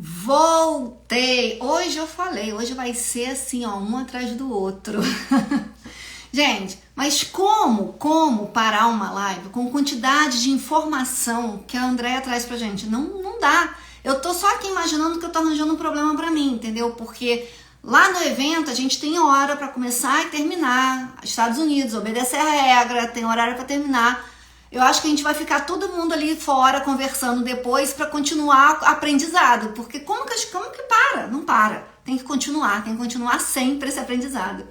Voltei! Hoje eu falei, hoje vai ser assim, ó, um atrás do outro. Gente, mas como parar uma live com quantidade de informação que a Andrea traz pra gente? Não dá. Eu tô só aqui imaginando que eu tô arranjando um problema pra mim, entendeu? Porque lá no evento a gente tem hora pra começar e terminar. Estados Unidos, obedecer a regra, tem horário pra terminar. Eu acho que a gente vai ficar todo mundo ali fora conversando depois para continuar aprendizado, porque como que para? Não para. Tem que continuar sempre esse aprendizado.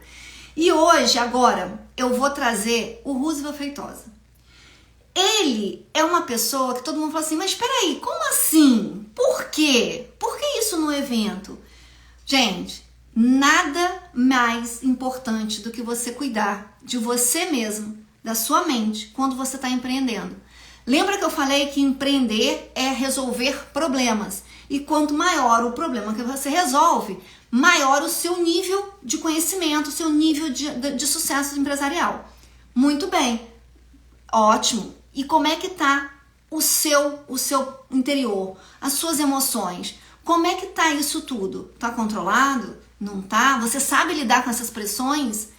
E hoje, agora, eu vou trazer o Roosevelt Feitosa. Ele é uma pessoa que todo mundo fala assim, mas peraí, como assim? Por quê? Por que isso no evento? Gente, nada mais importante do que você cuidar de você mesmo, da sua mente, quando você está empreendendo. Lembra que eu falei que empreender é resolver problemas. E quanto maior o problema que você resolve, maior o seu nível de conhecimento, o seu nível de sucesso empresarial. Muito bem, ótimo. E como é que tá o seu interior, as suas emoções? Como é que tá isso tudo? Tá controlado? Não tá? Você sabe lidar com essas pressões?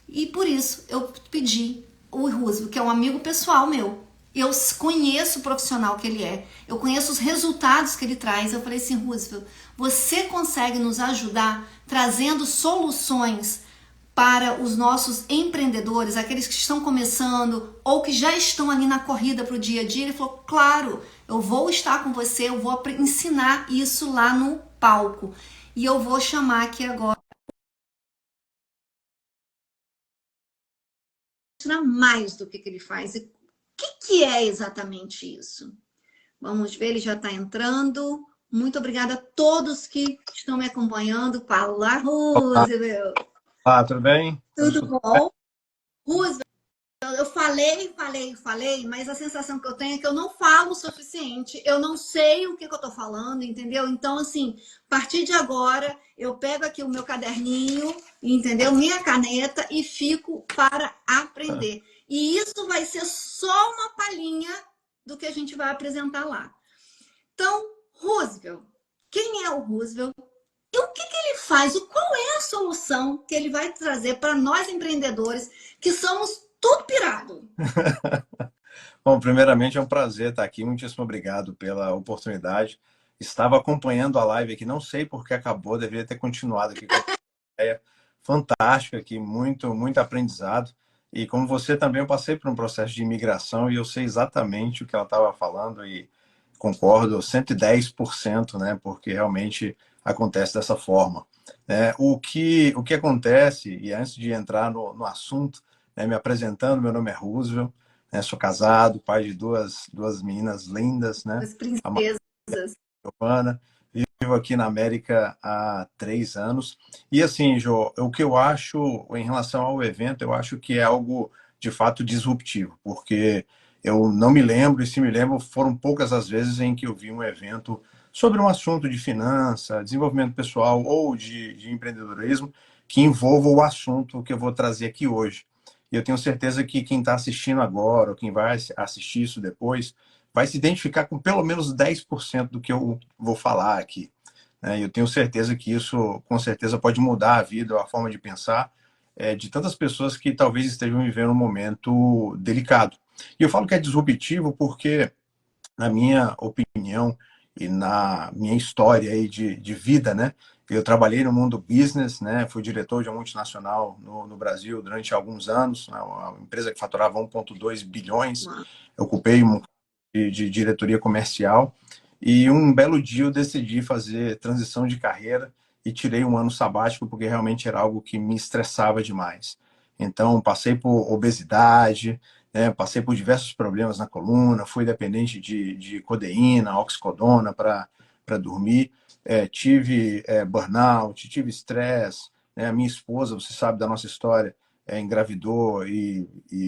E por isso eu pedi o Roosevelt, que é um amigo pessoal meu. Eu conheço o profissional que ele é, eu conheço os resultados que ele traz. Eu falei assim, Roosevelt, você consegue nos ajudar trazendo soluções para os nossos empreendedores, aqueles que estão começando ou que já estão ali na corrida para o dia a dia? Ele falou, claro, eu vou estar com você, eu vou ensinar isso lá no palco. E eu vou chamar aqui agora mais do que ele faz. E o que é exatamente isso? Vamos ver, ele já está entrando. Muito obrigada a todos que estão me acompanhando. Fala, Olá, Roosevelt. tudo bem? Tudo bom? Roosevelt, eu falei, mas a sensação que eu tenho é que eu não falo o suficiente. Eu não sei o que eu estou falando, entendeu? Então, assim, a partir de agora, eu pego aqui o meu caderninho, entendeu? Minha caneta e fico para aprender. E isso vai ser só uma palhinha do que a gente vai apresentar lá. Então, Roosevelt, quem é o Roosevelt? E o que ele faz? E qual é a solução que ele vai trazer para nós empreendedores que somos tudo pirado? Bom, primeiramente é um prazer estar aqui. Muitíssimo obrigado pela oportunidade. Estava acompanhando a live aqui, não sei por que acabou, deveria ter continuado aqui com a ideia fantástica aqui, muito aprendizado. E como você também, eu passei por um processo de imigração e eu sei exatamente o que ela estava falando e concordo 110%, né? Porque realmente acontece dessa forma. O que acontece, e antes de entrar no assunto, né, me apresentando, meu nome é Roosevelt, né, sou casado, pai de duas meninas lindas, né? As A Maria princesas. e a Giovana. Vivo aqui na América há 3 anos. E assim, Jô, o que eu acho em relação ao evento, eu acho que é algo de fato disruptivo, porque eu não me lembro, e se me lembro, foram poucas as vezes em que eu vi um evento sobre um assunto de finança, desenvolvimento pessoal ou de empreendedorismo que envolva o assunto que eu vou trazer aqui hoje. E eu tenho certeza que quem está assistindo agora, ou quem vai assistir isso depois, vai se identificar com pelo menos 10% do que eu vou falar aqui. Né? Eu tenho certeza que isso, com certeza, pode mudar a vida, a forma de pensar de tantas pessoas que talvez estejam vivendo um momento delicado. E eu falo que é disruptivo porque, na minha opinião e na minha história aí de vida, né? Eu trabalhei no mundo business, né? Fui diretor de uma multinacional no Brasil durante alguns anos, né? Uma empresa que faturava 1,2 bilhões. Uau. Eu ocupei de diretoria comercial. E um belo dia eu decidi fazer transição de carreira e tirei um ano sabático porque realmente era algo que me estressava demais. Então, passei por obesidade, né, passei por diversos problemas na coluna, fui dependente de codeína, oxicodona para dormir, tive burnout, tive estresse, né, a minha esposa, você sabe da nossa história, engravidou e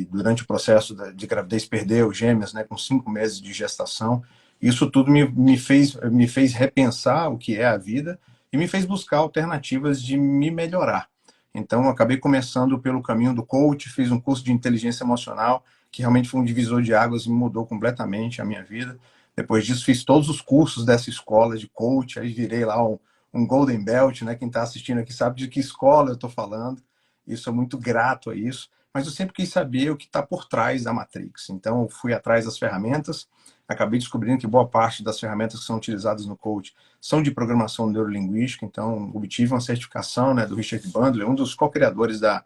durante o processo de gravidez perdeu gêmeas, né, com 5 meses de gestação. Isso tudo me fez repensar o que é a vida e me fez buscar alternativas de me melhorar. Então, eu acabei começando pelo caminho do coach, fiz um curso de inteligência emocional, que realmente foi um divisor de águas e mudou completamente a minha vida. Depois disso, fiz todos os cursos dessa escola de coach, aí virei lá um Golden Belt, né? Quem está assistindo aqui sabe de que escola eu estou falando. E sou muito grato a isso. Mas eu sempre quis saber o que está por trás da Matrix. Então, eu fui atrás das ferramentas, acabei descobrindo que boa parte das ferramentas que são utilizadas no coach são de programação neurolinguística. Então, obtive uma certificação, né, do Richard Bandler, um dos co-criadores da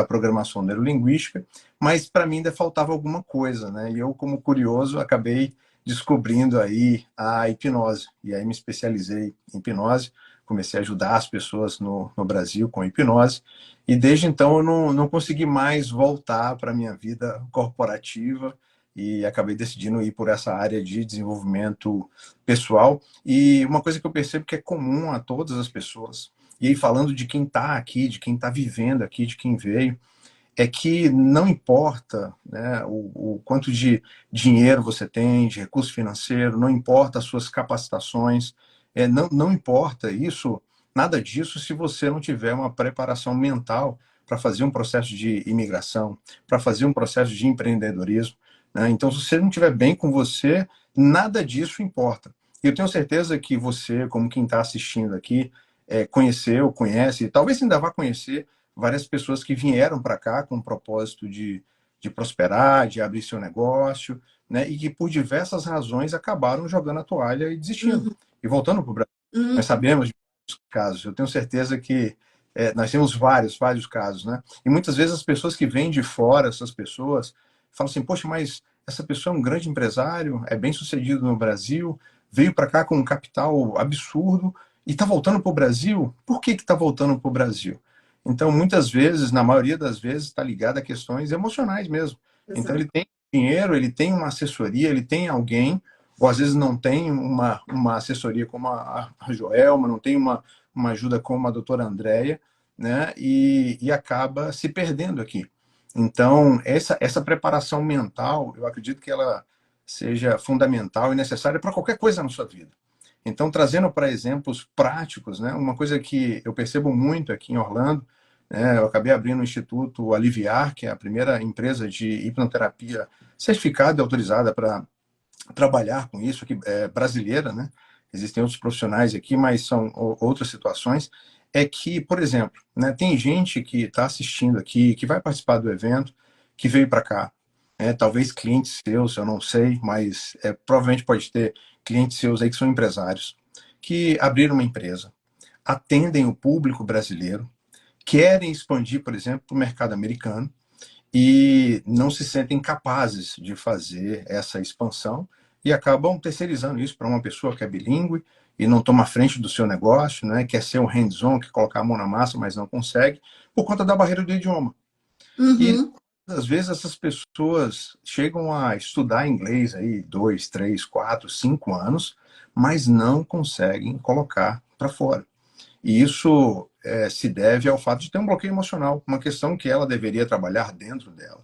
programação neurolinguística, mas para mim ainda faltava alguma coisa, né? E eu, como curioso, acabei descobrindo aí a hipnose. E aí me especializei em hipnose, comecei a ajudar as pessoas no Brasil com hipnose. E desde então eu não consegui mais voltar para a minha vida corporativa e acabei decidindo ir por essa área de desenvolvimento pessoal. E uma coisa que eu percebo que é comum a todas as pessoas, e aí falando de quem está aqui, de quem está vivendo aqui, de quem veio, é que não importa, né, o quanto de dinheiro você tem, de recurso financeiro, não importa as suas capacitações, não importa isso, nada disso se você não tiver uma preparação mental para fazer um processo de imigração, para fazer um processo de empreendedorismo. Né? Então, se você não estiver bem com você, nada disso importa. E eu tenho certeza que você, como quem está assistindo aqui, conheceu, conhece, talvez ainda vá conhecer várias pessoas que vieram para cá com o propósito de prosperar, de abrir seu negócio, né? E que por diversas razões acabaram jogando a toalha e desistindo Uhum. e voltando para o Brasil. Uhum. Nós sabemos de vários casos. Eu tenho certeza que nós temos vários casos, né? E muitas vezes as pessoas que vêm de fora, essas pessoas, falam assim: poxa, mas essa pessoa é um grande empresário, é bem sucedido no Brasil, veio para cá com um capital absurdo e está voltando para o Brasil. Por que está voltando para o Brasil? Então, muitas vezes, na maioria das vezes, está ligado a questões emocionais mesmo. Então, Exato. ele tem dinheiro, ele tem uma assessoria, ele tem alguém, ou às vezes não tem uma assessoria como a Joelma, não tem uma ajuda como a doutora Andréia, né? E acaba se perdendo aqui. Então, essa preparação mental, eu acredito que ela seja fundamental e necessária para qualquer coisa na sua vida. Então, trazendo para exemplos práticos, né, uma coisa que eu percebo muito aqui em Orlando, né, eu acabei abrindo o Instituto Aliviar, que é a primeira empresa de hipnoterapia certificada e autorizada para trabalhar com isso, aqui, brasileira, né? Existem outros profissionais aqui, mas são outras situações. É que, por exemplo, né, tem gente que está assistindo aqui, que vai participar do evento, que veio para cá. Talvez clientes seus, eu não sei, mas provavelmente pode ter clientes seus aí que são empresários, que abriram uma empresa, atendem o público brasileiro, querem expandir, por exemplo, para o mercado americano e não se sentem capazes de fazer essa expansão e acabam terceirizando isso para uma pessoa que é bilíngue e não toma frente do seu negócio, né? Quer ser um hands-on, quer colocar a mão na massa, mas não consegue, por conta da barreira do idioma. E Uhum. às vezes essas pessoas chegam a estudar inglês aí 2, 3, 4, 5 anos, mas não conseguem colocar para fora. E isso se deve ao fato de ter um bloqueio emocional, uma questão que ela deveria trabalhar dentro dela.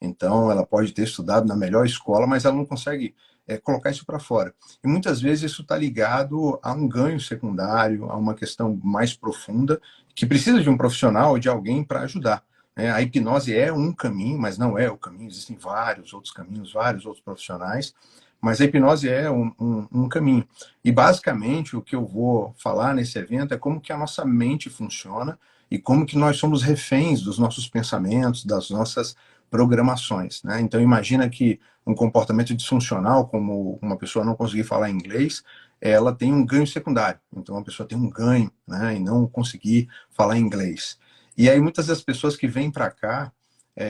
Então, ela pode ter estudado na melhor escola, mas ela não consegue colocar isso para fora. E muitas vezes isso está ligado a um ganho secundário, a uma questão mais profunda, que precisa de um profissional, de alguém para ajudar. A hipnose é um caminho, mas não é o caminho, existem vários outros caminhos, vários outros profissionais, mas a hipnose é um caminho. E basicamente o que eu vou falar nesse evento é como que a nossa mente funciona e como que nós somos reféns dos nossos pensamentos, das nossas programações. Né? Então imagina que um comportamento disfuncional, como uma pessoa não conseguir falar inglês, ela tem um ganho secundário. Então a pessoa tem um ganho, né, em não conseguir falar inglês. E aí muitas das pessoas que vêm para cá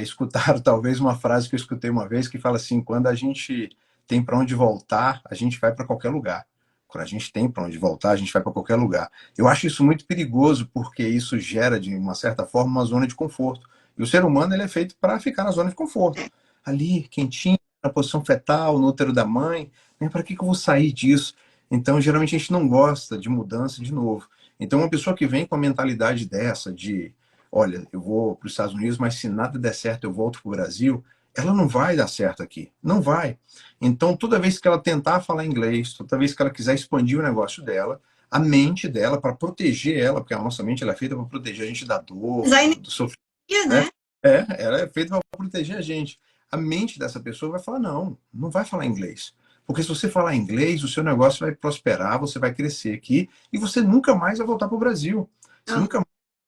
escutaram talvez uma frase que eu escutei uma vez que fala assim: quando a gente tem para onde voltar, a gente vai para qualquer lugar. Quando a gente tem para onde voltar, a gente vai para qualquer lugar. Eu acho isso muito perigoso, porque isso gera, de uma certa forma, uma zona de conforto. E o ser humano ele é feito para ficar na zona de conforto. Ali, quentinho, na posição fetal, no útero da mãe. Para que eu vou sair disso? Então, geralmente, a gente não gosta de mudança de novo. Então, uma pessoa que vem com a mentalidade dessa, de olha, eu vou para os Estados Unidos, mas se nada der certo, eu volto para o Brasil, ela não vai dar certo aqui. Não vai. Então, toda vez que ela tentar falar inglês, toda vez que ela quiser expandir o negócio dela, a mente dela, para proteger ela, porque a nossa mente ela é feita para proteger a gente da dor, Mas a do sofrimento, energia, né? né? Ela é feita para proteger a gente. A mente dessa pessoa vai falar: não, não vai falar inglês. Porque se você falar inglês, o seu negócio vai prosperar, você vai crescer aqui e você nunca mais vai voltar para o Brasil. Você Ah, nunca mais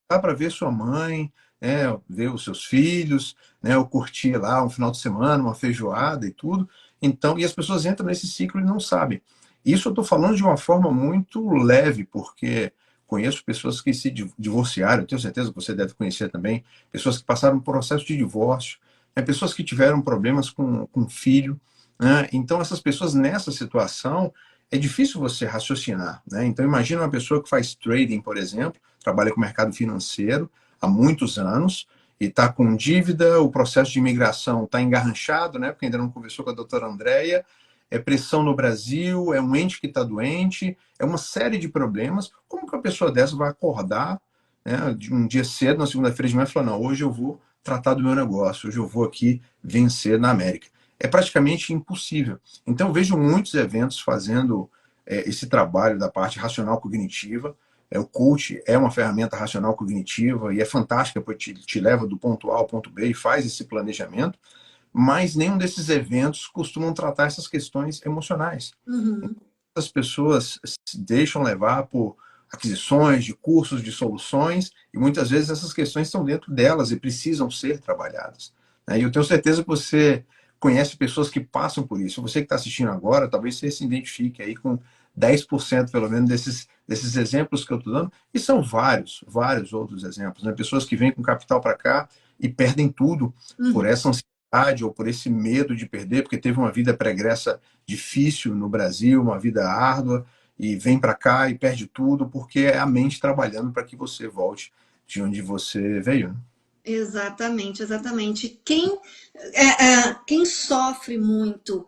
vai para ver sua mãe, né, ver os seus filhos, né, ou curtir lá um final de semana, uma feijoada e tudo. Então, e as pessoas entram nesse ciclo e não sabem. Isso eu estou falando de uma forma muito leve, porque conheço pessoas que se divorciaram, tenho certeza que você deve conhecer também, pessoas que passaram por um processo de divórcio, né, pessoas que tiveram problemas com filho, né? Então, essas pessoas nessa situação, é difícil você raciocinar. Né? Então, imagina uma pessoa que faz trading, por exemplo, trabalha com o mercado financeiro há muitos anos e está com dívida, o processo de imigração está engarranchado, né? Porque ainda não conversou com a doutora Andréia, é pressão no Brasil, é um ente que está doente, é uma série de problemas. Como que uma pessoa dessa vai acordar, né, de um dia cedo, na segunda-feira de manhã, e falar, não, hoje eu vou tratar do meu negócio, hoje eu vou aqui vencer na América? É praticamente impossível. Então, eu vejo muitos eventos fazendo esse trabalho da parte racional cognitiva. O coach é uma ferramenta racional cognitiva e é fantástica, porque te leva do ponto A ao ponto B e faz esse planejamento, mas nenhum desses eventos costumam tratar essas questões emocionais. uhum. As pessoas se deixam levar por aquisições de cursos, de soluções, e muitas vezes essas questões estão dentro delas e precisam ser trabalhadas. E eu tenho certeza que você conhece pessoas que passam por isso. Você que está assistindo agora, talvez você se identifique aí com 10% pelo menos desses exemplos que eu estou dando, e são vários outros exemplos. Né? Pessoas que vêm com capital para cá e perdem tudo por Uhum. essa ansiedade ou por esse medo de perder, porque teve uma vida pregressa difícil no Brasil, uma vida árdua, e vem para cá e perde tudo, porque é a mente trabalhando para que você volte de onde você veio. Né? Exatamente, exatamente. Quem sofre muito,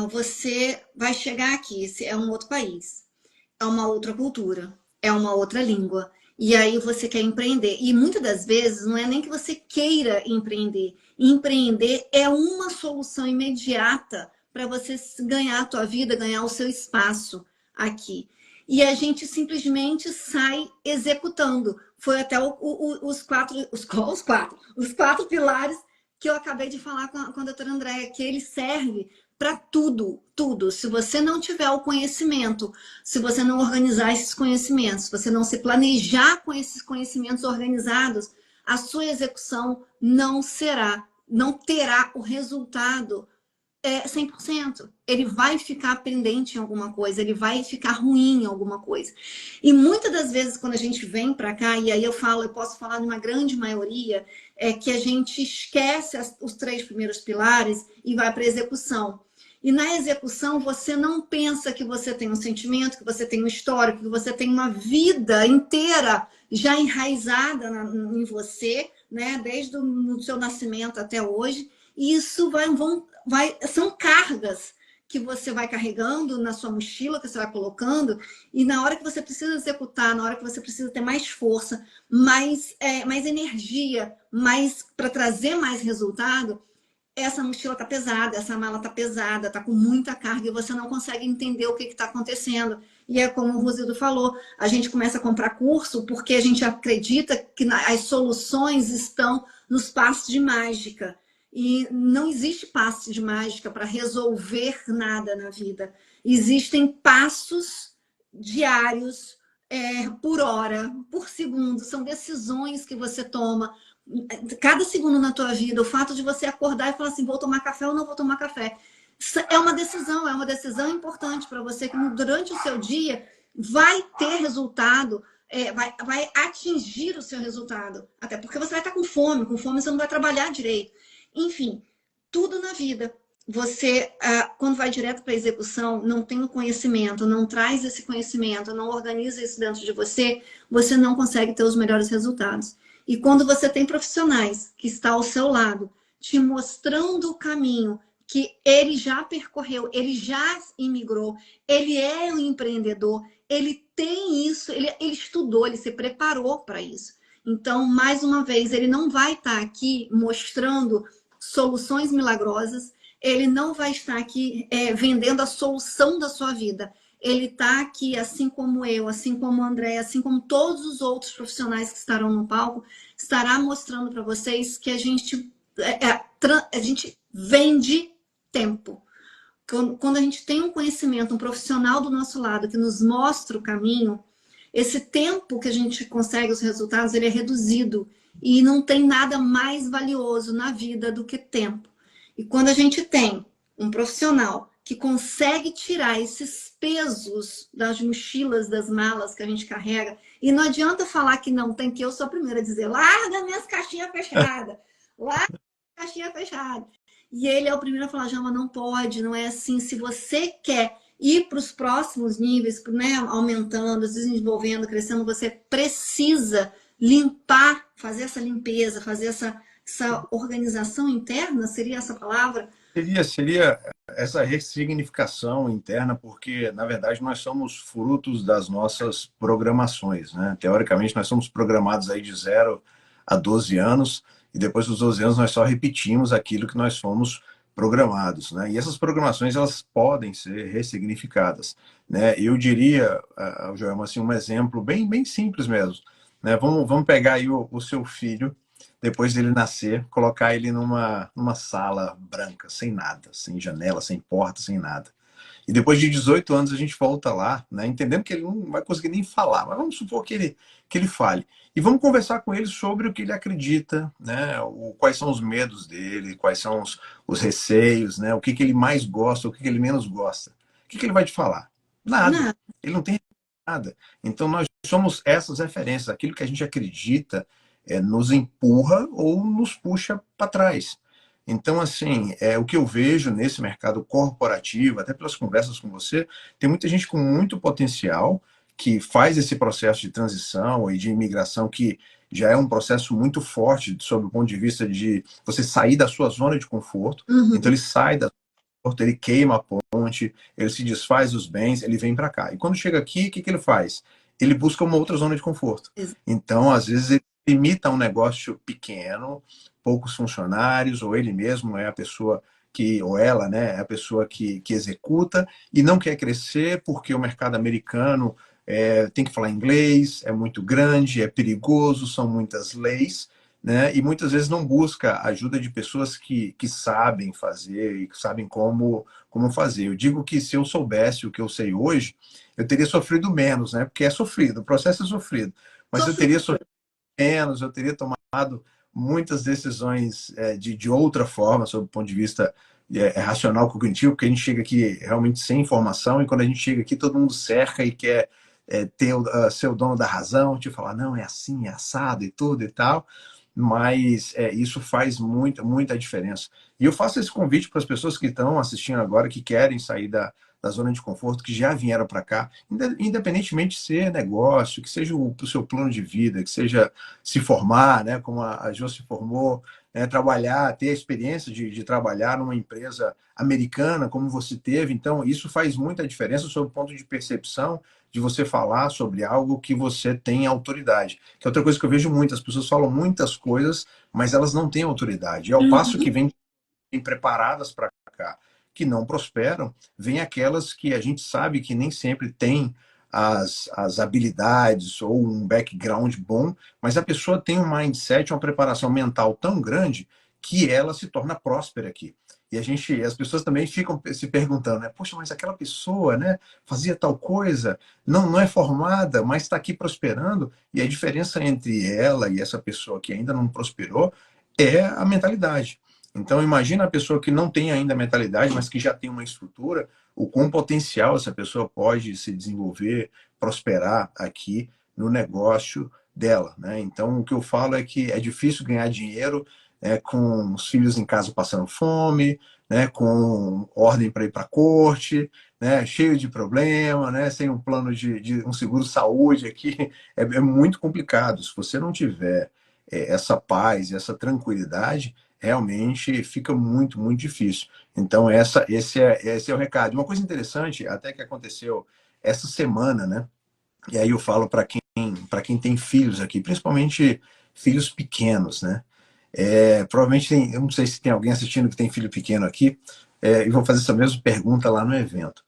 você vai chegar aqui, esse é um outro país, é uma outra cultura, é uma outra língua. E aí você quer empreender. E muitas das vezes não é nem que você queira empreender. Empreender é uma solução imediata para você ganhar a tua vida, ganhar o seu espaço aqui. E a gente simplesmente sai executando. Foi até os quatro pilares que eu acabei de falar com a doutora Andréia, que ele serve para tudo, tudo. Se você não tiver o conhecimento, se você não organizar esses conhecimentos, se você não se planejar com esses conhecimentos organizados, a sua execução não terá o resultado 100%. Ele vai ficar pendente em alguma coisa, ele vai ficar ruim em alguma coisa. E muitas das vezes, quando a gente vem para cá, e aí eu posso falar numa grande maioria, é que a gente esquece os três primeiros pilares e vai para a execução. E na execução, você não pensa que você tem um sentimento, que você tem um histórico, que você tem uma vida inteira já enraizada em você, né? Desde o seu nascimento até hoje. E isso são cargas que você vai carregando na sua mochila, que você vai colocando, e na hora que você precisa executar, na hora que você precisa ter mais força, mais energia, mais para trazer mais resultado, essa mochila tá pesada, essa mala tá pesada, tá com muita carga e você não consegue entender o que está acontecendo. E é como o Rosildo falou, a gente começa a comprar curso porque a gente acredita que as soluções estão nos passos de mágica. E não existe passo de mágica para resolver nada na vida. Existem passos diários, por hora, por segundo, são decisões que você toma cada segundo na tua vida, o fato de você acordar e falar assim, vou tomar café ou não vou tomar café, é uma decisão importante para você que durante o seu dia vai ter resultado, vai atingir o seu resultado. Até porque você vai estar com fome você não vai trabalhar direito. Enfim, tudo na vida. Você, quando vai direto para a execução, não tem o conhecimento, não traz esse conhecimento, não organiza isso dentro de você, você não consegue ter os melhores resultados. E quando você tem profissionais que estão ao seu lado, te mostrando o caminho que ele já percorreu, ele já imigrou, ele é um empreendedor, ele tem isso, ele estudou, ele se preparou para isso. Então, mais uma vez, ele não vai estar aqui mostrando soluções milagrosas, ele não vai estar aqui vendendo a solução da sua vida. Ele está aqui, assim como eu, assim como o André, assim como todos os outros profissionais que estarão no palco, estará mostrando para vocês que a gente vende tempo. quando a gente tem um conhecimento, um profissional do nosso lado que nos mostra o caminho, esse tempo que a gente consegue os resultados, ele é reduzido. E não tem nada mais valioso na vida do que tempo. E quando a gente tem um profissional que consegue tirar esses pesos das mochilas, das malas que a gente carrega, e não adianta falar que não tem, que eu sou a primeira a dizer, larga minhas caixinhas fechadas, larga minhas caixinhas fechadas. E ele é o primeiro a falar, Jama, não pode, não é assim. Se você quer ir para os próximos níveis, né, aumentando, desenvolvendo, crescendo, você precisa limpar, fazer essa limpeza, fazer essa organização interna, seria essa palavra? Seria essa ressignificação interna, porque, na verdade, nós somos frutos das nossas programações, né? Teoricamente, nós somos programados aí de 0 a 12 anos, e depois dos 12 anos nós só repetimos aquilo que nós fomos programados, né? E essas programações, elas podem ser ressignificadas, né? Eu diria, Joelma, assim, um exemplo bem simples mesmo, né? Vamos pegar aí o seu filho, depois dele nascer, colocar ele numa sala branca, sem nada, sem janela, sem porta, sem nada. E depois de 18 anos a gente volta lá, né, entendendo que ele não vai conseguir nem falar, mas vamos supor que ele fale. E vamos conversar com ele sobre o que ele acredita, né, quais são os medos dele, quais são os receios, né, o que ele mais gosta, o que ele menos gosta. O que ele vai te falar? Nada. Não. Ele não tem nada. Então nós somos essas referências, aquilo que a gente acredita nos empurra ou nos puxa para trás. Então, assim, o que eu vejo nesse mercado corporativo, até pelas conversas com você, tem muita gente com muito potencial que faz esse processo de transição e de imigração que já é um processo muito forte sob o ponto de vista de você sair da sua zona de conforto. Então, Uhum. ele sai da conforto, ele queima a ponte, ele se desfaz dos bens, ele vem para cá. E quando chega aqui, o que ele faz? Ele busca uma outra zona de conforto. Então, às vezes, ele limita um negócio pequeno, poucos funcionários, ou ele mesmo é a pessoa que, ou ela, né, é a pessoa que executa e não quer crescer porque o mercado americano tem que falar inglês, é muito grande, é perigoso, são muitas leis, né, e muitas vezes não busca ajuda de pessoas que sabem fazer e que sabem como fazer. Eu digo que se eu soubesse o que eu sei hoje, eu teria sofrido menos, né, porque é sofrido, o processo é sofrido, mas eu teria sofrido menos, eu teria tomado muitas decisões de outra forma, sob o ponto de vista racional cognitivo, porque a gente chega aqui realmente sem informação, e quando a gente chega aqui, todo mundo cerca e quer ser o dono da razão, te falar, não, é assim, é assado e tudo e tal, mas isso faz muita diferença. E eu faço esse convite para as pessoas que estão assistindo agora, que querem sair da zona de conforto, que já vieram para cá, independentemente de ser negócio, que seja o seu plano de vida, que seja se formar, né, como a Jo se formou, trabalhar, ter a experiência de trabalhar numa empresa americana, como você teve. Então, isso faz muita diferença sob o ponto de percepção de você falar sobre algo que você tem autoridade. Que é outra coisa que eu vejo muito, as pessoas falam muitas coisas, mas elas não têm autoridade. E ao passo que Uhum. vem preparadas para cá, que não prosperam, vem aquelas que a gente sabe que nem sempre tem as habilidades ou um background bom, mas a pessoa tem um mindset, uma preparação mental tão grande que ela se torna próspera aqui. E as pessoas também ficam se perguntando, né? Poxa, mas aquela pessoa, né, fazia tal coisa, não é formada, mas está aqui prosperando. E a diferença entre ela e essa pessoa que ainda não prosperou é a mentalidade. Então, imagina a pessoa que não tem ainda a mentalidade, mas que já tem uma estrutura, o quão potencial essa pessoa pode se desenvolver, prosperar aqui no negócio dela, né? Então, o que eu falo é que é difícil ganhar dinheiro com os filhos em casa passando fome, né? Com ordem para ir para a corte, né? Cheio de problema, né? Sem um plano de um seguro-saúde aqui. É muito complicado. Se você não tiver essa paz, essa tranquilidade, realmente fica muito difícil. Então, esse é o recado. Uma coisa interessante, até que aconteceu essa semana, né? E aí eu falo para quem tem filhos aqui, principalmente filhos pequenos, né? Provavelmente eu não sei se tem alguém assistindo que tem filho pequeno aqui, e vou fazer essa mesma pergunta lá no evento.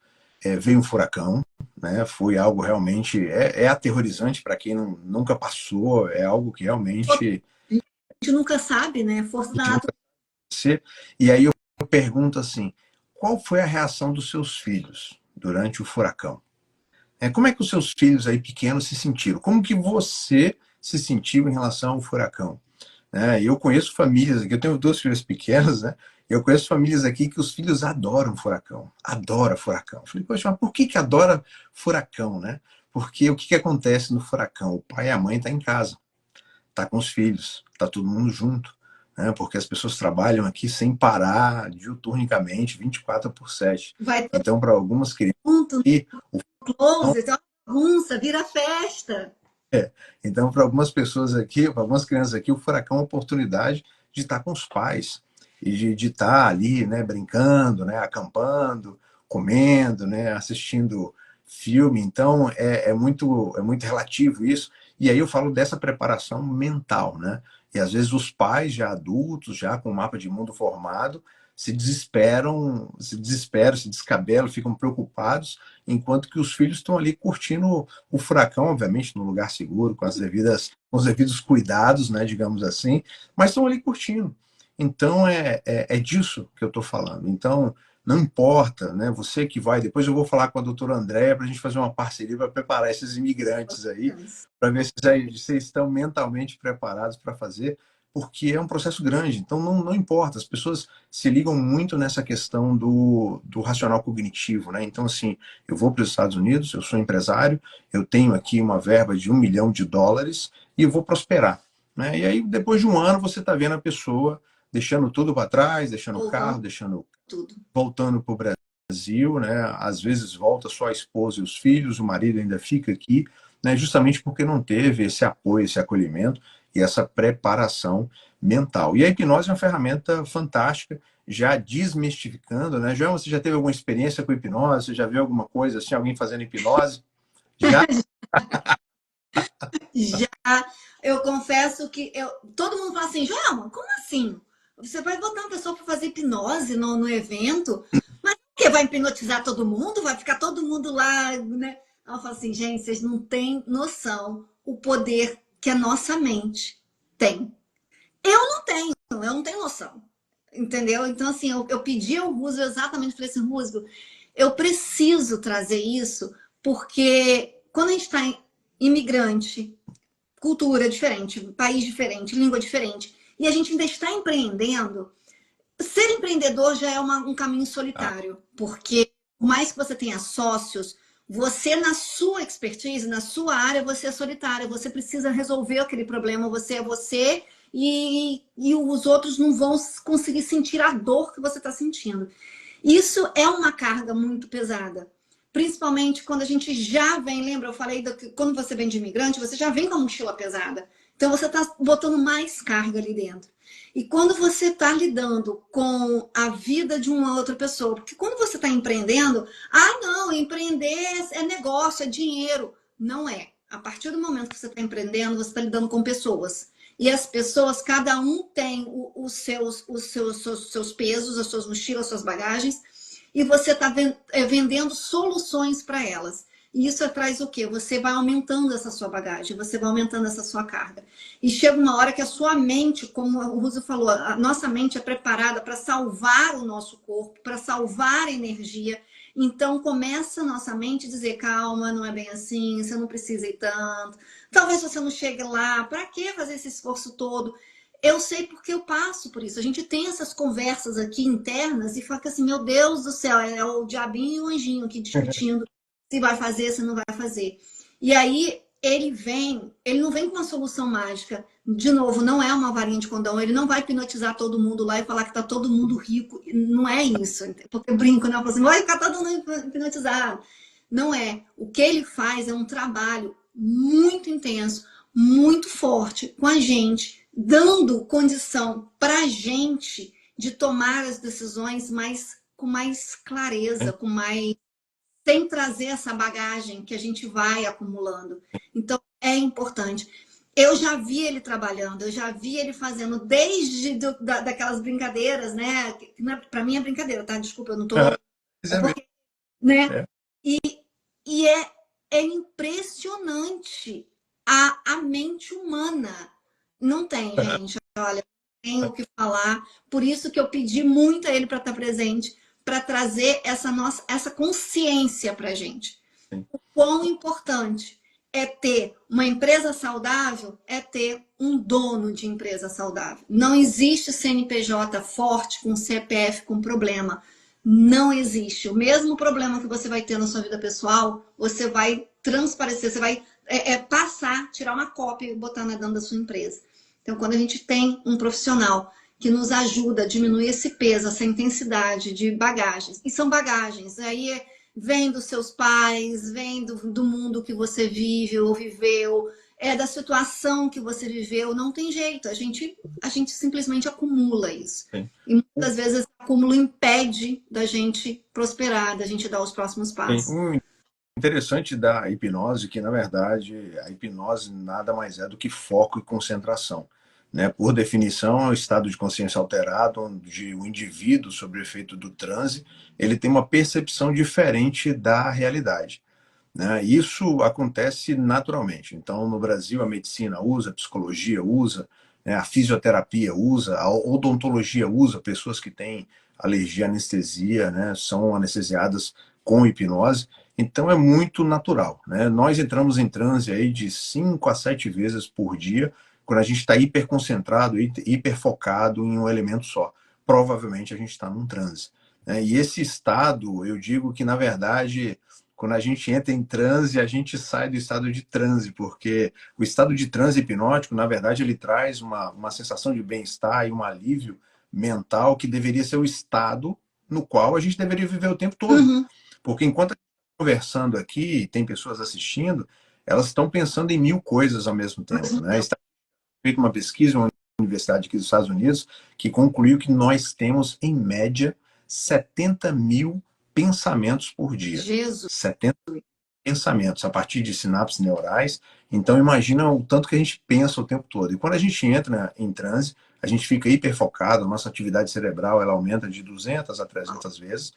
Veio um furacão, né? Foi algo realmente aterrorizante para quem nunca passou, é algo que realmente A gente nunca sabe, né? Força a da gente nunca natureza. ser. E aí eu pergunto assim: qual foi a reação dos seus filhos durante o furacão? Como é que os seus filhos aí pequenos se sentiram? Como que você se sentiu em relação ao furacão? Eu conheço famílias aqui, eu tenho duas filhas pequenas, né? Eu conheço famílias aqui que os filhos adoram furacão, adora furacão. Eu falei, poxa, mas por que adora furacão, né? Porque o que acontece no furacão? O pai e a mãe estão em casa, tá com os filhos, tá todo mundo junto, né? Porque as pessoas trabalham aqui sem parar, diuturnamente, 24/7. Vai todo Então, para algumas crianças mundo aqui, no close, é uma bagunça, vira festa. então, para algumas pessoas aqui, para algumas crianças aqui, o furacão é uma oportunidade de estar com os pais e de estar ali, né, brincando, né, acampando, comendo, né, assistindo filme. Então, é muito relativo isso. E aí eu falo dessa preparação mental, né? E às vezes os pais já adultos, já com o mapa de mundo formado, se descabelam, ficam preocupados, enquanto que os filhos estão ali curtindo o furacão, obviamente, no lugar seguro, com os devidos cuidados, né, digamos assim, mas estão ali curtindo. Então, é disso que eu estou falando. Então, não importa, né, você que vai, depois eu vou falar com a doutora Andréa para a gente fazer uma parceria para preparar esses imigrantes aí, para ver se vocês estão mentalmente preparados para fazer, porque é um processo grande, então não importa, as pessoas se ligam muito nessa questão do racional cognitivo, né? Então, assim, eu vou para os Estados Unidos, eu sou empresário, eu tenho aqui uma verba de US$ 1 milhão e eu vou prosperar, né? E aí, depois de um ano, você está vendo a pessoa deixando tudo para trás, deixando o carro, deixando tudo. Voltando para o Brasil, né? Às vezes volta só a esposa e os filhos, o marido ainda fica aqui, né? Justamente porque não teve esse apoio, esse acolhimento e essa preparação mental. E a hipnose é uma ferramenta fantástica, já desmistificando, né? João, você já teve alguma experiência com hipnose? Você já viu alguma coisa assim, alguém fazendo hipnose? Já? Já, eu confesso que todo mundo fala assim, Joelma, como assim? Você vai botar uma pessoa para fazer hipnose no evento? Mas o quê? Vai hipnotizar todo mundo? Vai ficar todo mundo lá, né? Eu falo assim, gente, vocês não têm noção o poder que a nossa mente tem. Eu não tenho noção. Entendeu? Então, assim, eu pedi ao Rusgo exatamente para esse Rusgo. Eu preciso trazer isso, porque quando a gente está imigrante, cultura diferente, país diferente, língua diferente, e a gente ainda está empreendendo, ser empreendedor já é um caminho solitário, porque por mais que você tenha sócios, você na sua expertise, na sua área, você é solitário, você precisa resolver aquele problema, você é você e os outros não vão conseguir sentir a dor que você está sentindo. Isso é uma carga muito pesada. Principalmente quando a gente já vem, lembra? Eu falei que quando você vem de imigrante, você já vem com a mochila pesada. Então você está botando mais carga ali dentro. E quando você está lidando com a vida de uma outra pessoa, porque quando você está empreendendo, não, empreender é negócio, é dinheiro. Não é. A partir do momento que você está empreendendo, você está lidando com pessoas. E as pessoas, cada um tem os seus pesos, as suas mochilas, as suas bagagens, e você está vendendo soluções para elas. E isso traz o quê? Você vai aumentando essa sua bagagem, você vai aumentando essa sua carga. E chega uma hora que a sua mente, como o Russo falou, a nossa mente é preparada para salvar o nosso corpo, para salvar a energia. Então começa a nossa mente a dizer, calma, não é bem assim, você não precisa ir tanto. Talvez você não chegue lá, para que fazer esse esforço todo? Eu sei porque eu passo por isso. A gente tem essas conversas aqui internas e fala que assim, meu Deus do céu, é o diabinho e o anjinho aqui discutindo se vai fazer, se não vai fazer. E aí ele não vem com uma solução mágica. De novo, não é uma varinha de condão, ele não vai hipnotizar todo mundo lá e falar que tá todo mundo rico. Não é isso. Porque eu brinco, né? Eu falo assim, vai ficar todo mundo hipnotizado. Não é. O que ele faz é um trabalho muito intenso, muito forte com a gente, dando condição para a gente de tomar as decisões com mais clareza, com mais sem trazer essa bagagem que a gente vai acumulando. Então, é importante. Eu já vi ele trabalhando, eu já vi ele fazendo desde daquelas brincadeiras, né? Para mim é brincadeira, tá? Desculpa, eu não tô. Porque, né? E é impressionante a mente humana. Não tem, gente. Olha, tenho o que falar. Por isso que eu pedi muito a ele para estar presente, para trazer essa consciência para a gente. sim, O quão importante é ter uma empresa saudável, é ter um dono de empresa saudável. Não existe CNPJ forte com CPF com problema. Não existe. O mesmo problema que você vai ter na sua vida pessoal, você vai transparecer, você vai passar, tirar uma cópia e botar na dentro da sua empresa. Então, quando a gente tem um profissional que nos ajuda a diminuir esse peso, essa intensidade de bagagens, e são bagagens, aí vem dos seus pais, vem do mundo que você vive ou viveu, da situação que você viveu, não tem jeito, a gente simplesmente acumula isso. sim. E muitas vezes esse acúmulo impede da gente prosperar, da gente dar os próximos Sim. passos. Interessante da hipnose que, na verdade, a hipnose nada mais é do que foco e concentração. Né? Por definição, é um estado de consciência alterado, onde o indivíduo, sob o efeito do transe, ele tem uma percepção diferente da realidade. Né? Isso acontece naturalmente. Então, no Brasil, a medicina usa, a psicologia usa, né? A fisioterapia usa, a odontologia usa, pessoas que têm alergia à anestesia, né? São anestesiadas com hipnose. Então, é muito natural. Né? Nós entramos em transe aí de 5 a 7 vezes por dia, quando a gente está hiperconcentrado, hiperfocado em um elemento só. Provavelmente a gente está num transe. Né? E esse estado, eu digo que, na verdade, quando a gente entra em transe, a gente sai do estado de transe, porque o estado de transe hipnótico, na verdade, ele traz uma sensação de bem-estar e um alívio mental que deveria ser o estado no qual a gente deveria viver o tempo todo. Uhum. Porque enquanto a gente está conversando aqui, e tem pessoas assistindo, elas estão pensando em 1000 coisas ao mesmo tempo. Né? Está feita uma pesquisa, uma universidade aqui dos Estados Unidos, que concluiu que nós temos, em média, 70.000 pensamentos por dia. Jesus. 70 pensamentos a partir de sinapses neurais. Então, imagina o tanto que a gente pensa o tempo todo. E quando a gente entra em transe, a gente fica hiperfocado, a nossa atividade cerebral ela aumenta de 200 a 300 vezes.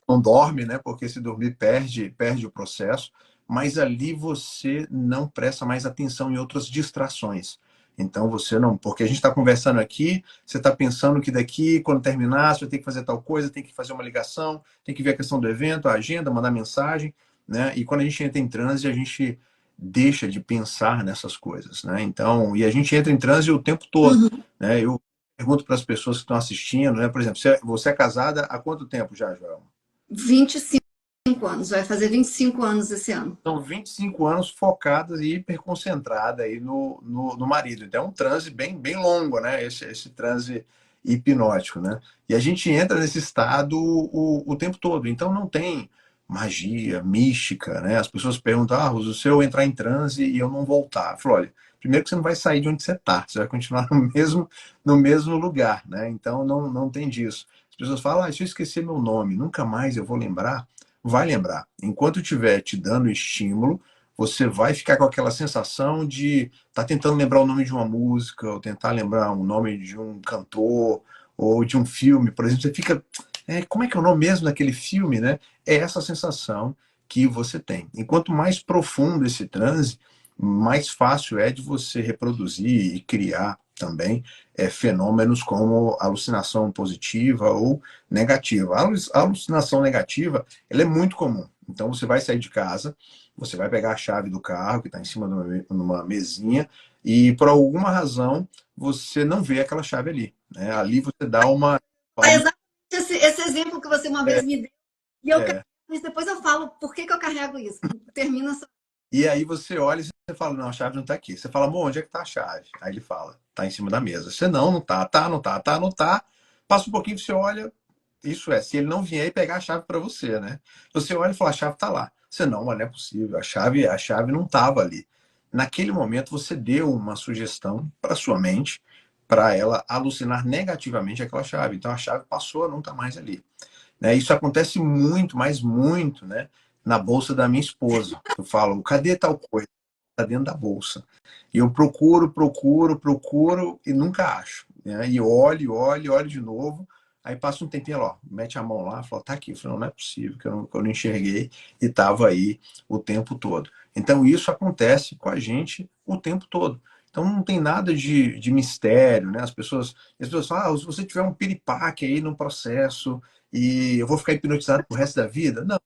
Não dorme, né? Porque se dormir perde o processo, mas ali você não presta mais atenção em outras distrações. Então você não, porque a gente está conversando aqui, você está pensando que daqui, quando terminar, você tem que fazer tal coisa, tem que fazer uma ligação, tem que ver a questão do evento, a agenda, mandar mensagem, né? E quando a gente entra em transe, a gente deixa de pensar nessas coisas, né? Então, e a gente entra em transe o tempo todo, Uhum. né? Eu pergunto para as pessoas que estão assistindo, né? Por exemplo, você é casada há quanto tempo já, Joel? 25 anos, vai fazer 25 anos esse ano. São 25 anos focadas e hiperconcentrada aí no marido. Então é um transe bem longo, né? Esse transe hipnótico, né? E a gente entra nesse estado o tempo todo. Então não tem magia, mística, né? As pessoas perguntam, se eu entrar em transe e eu não voltar. Eu falo, olha, primeiro que você não vai sair de onde você está, você vai continuar no mesmo lugar, né? Então não tem disso. As pessoas falam, se eu esquecer meu nome, nunca mais eu vou lembrar. Vai lembrar. Enquanto estiver te dando estímulo, você vai ficar com aquela sensação de estar tentando lembrar o nome de uma música, ou tentar lembrar o nome de um cantor, ou de um filme, por exemplo. Você fica, como é que é o nome mesmo daquele filme, né? É essa sensação que você tem. Enquanto mais profundo esse transe, mais fácil é de você reproduzir e criar também fenômenos como alucinação positiva ou negativa. A alucinação negativa ela é muito comum. Então você vai sair de casa, você vai pegar a chave do carro que está em cima de uma mesinha e por alguma razão você não vê aquela chave ali. Né? Ali você dá uma. É exatamente esse exemplo que você uma vez me deu. E eu carrego É, isso, depois eu falo por que eu carrego isso. Termina essa. e aí você olha e você fala, não, a chave não está aqui. Você fala, amor, onde é que está a chave? Aí ele fala, está em cima da mesa. Você não tá, não tá, não tá. Passa um pouquinho, você olha, isso é, se ele não vier e pegar a chave para você, né? Você olha e fala, a chave está lá. Você não, mas não é possível, a chave não estava ali. Naquele momento você deu uma sugestão para sua mente, para ela alucinar negativamente aquela chave. Então a chave passou a não estar mais ali. Né? Isso acontece muito, mas muito, né? Na bolsa da minha esposa. Eu falo, cadê tal coisa? Está dentro da bolsa. E eu procuro e nunca acho. Né? E olho de novo. Aí passa um tempinho, ó, mete a mão lá, fala, tá aqui. Eu falo, não é possível, que eu não enxerguei e estava aí o tempo todo. Então isso acontece com a gente o tempo todo. Então não tem nada de mistério, né? As pessoas falam, se você tiver um piripaque aí no processo e eu vou ficar hipnotizado pro resto da vida? Não.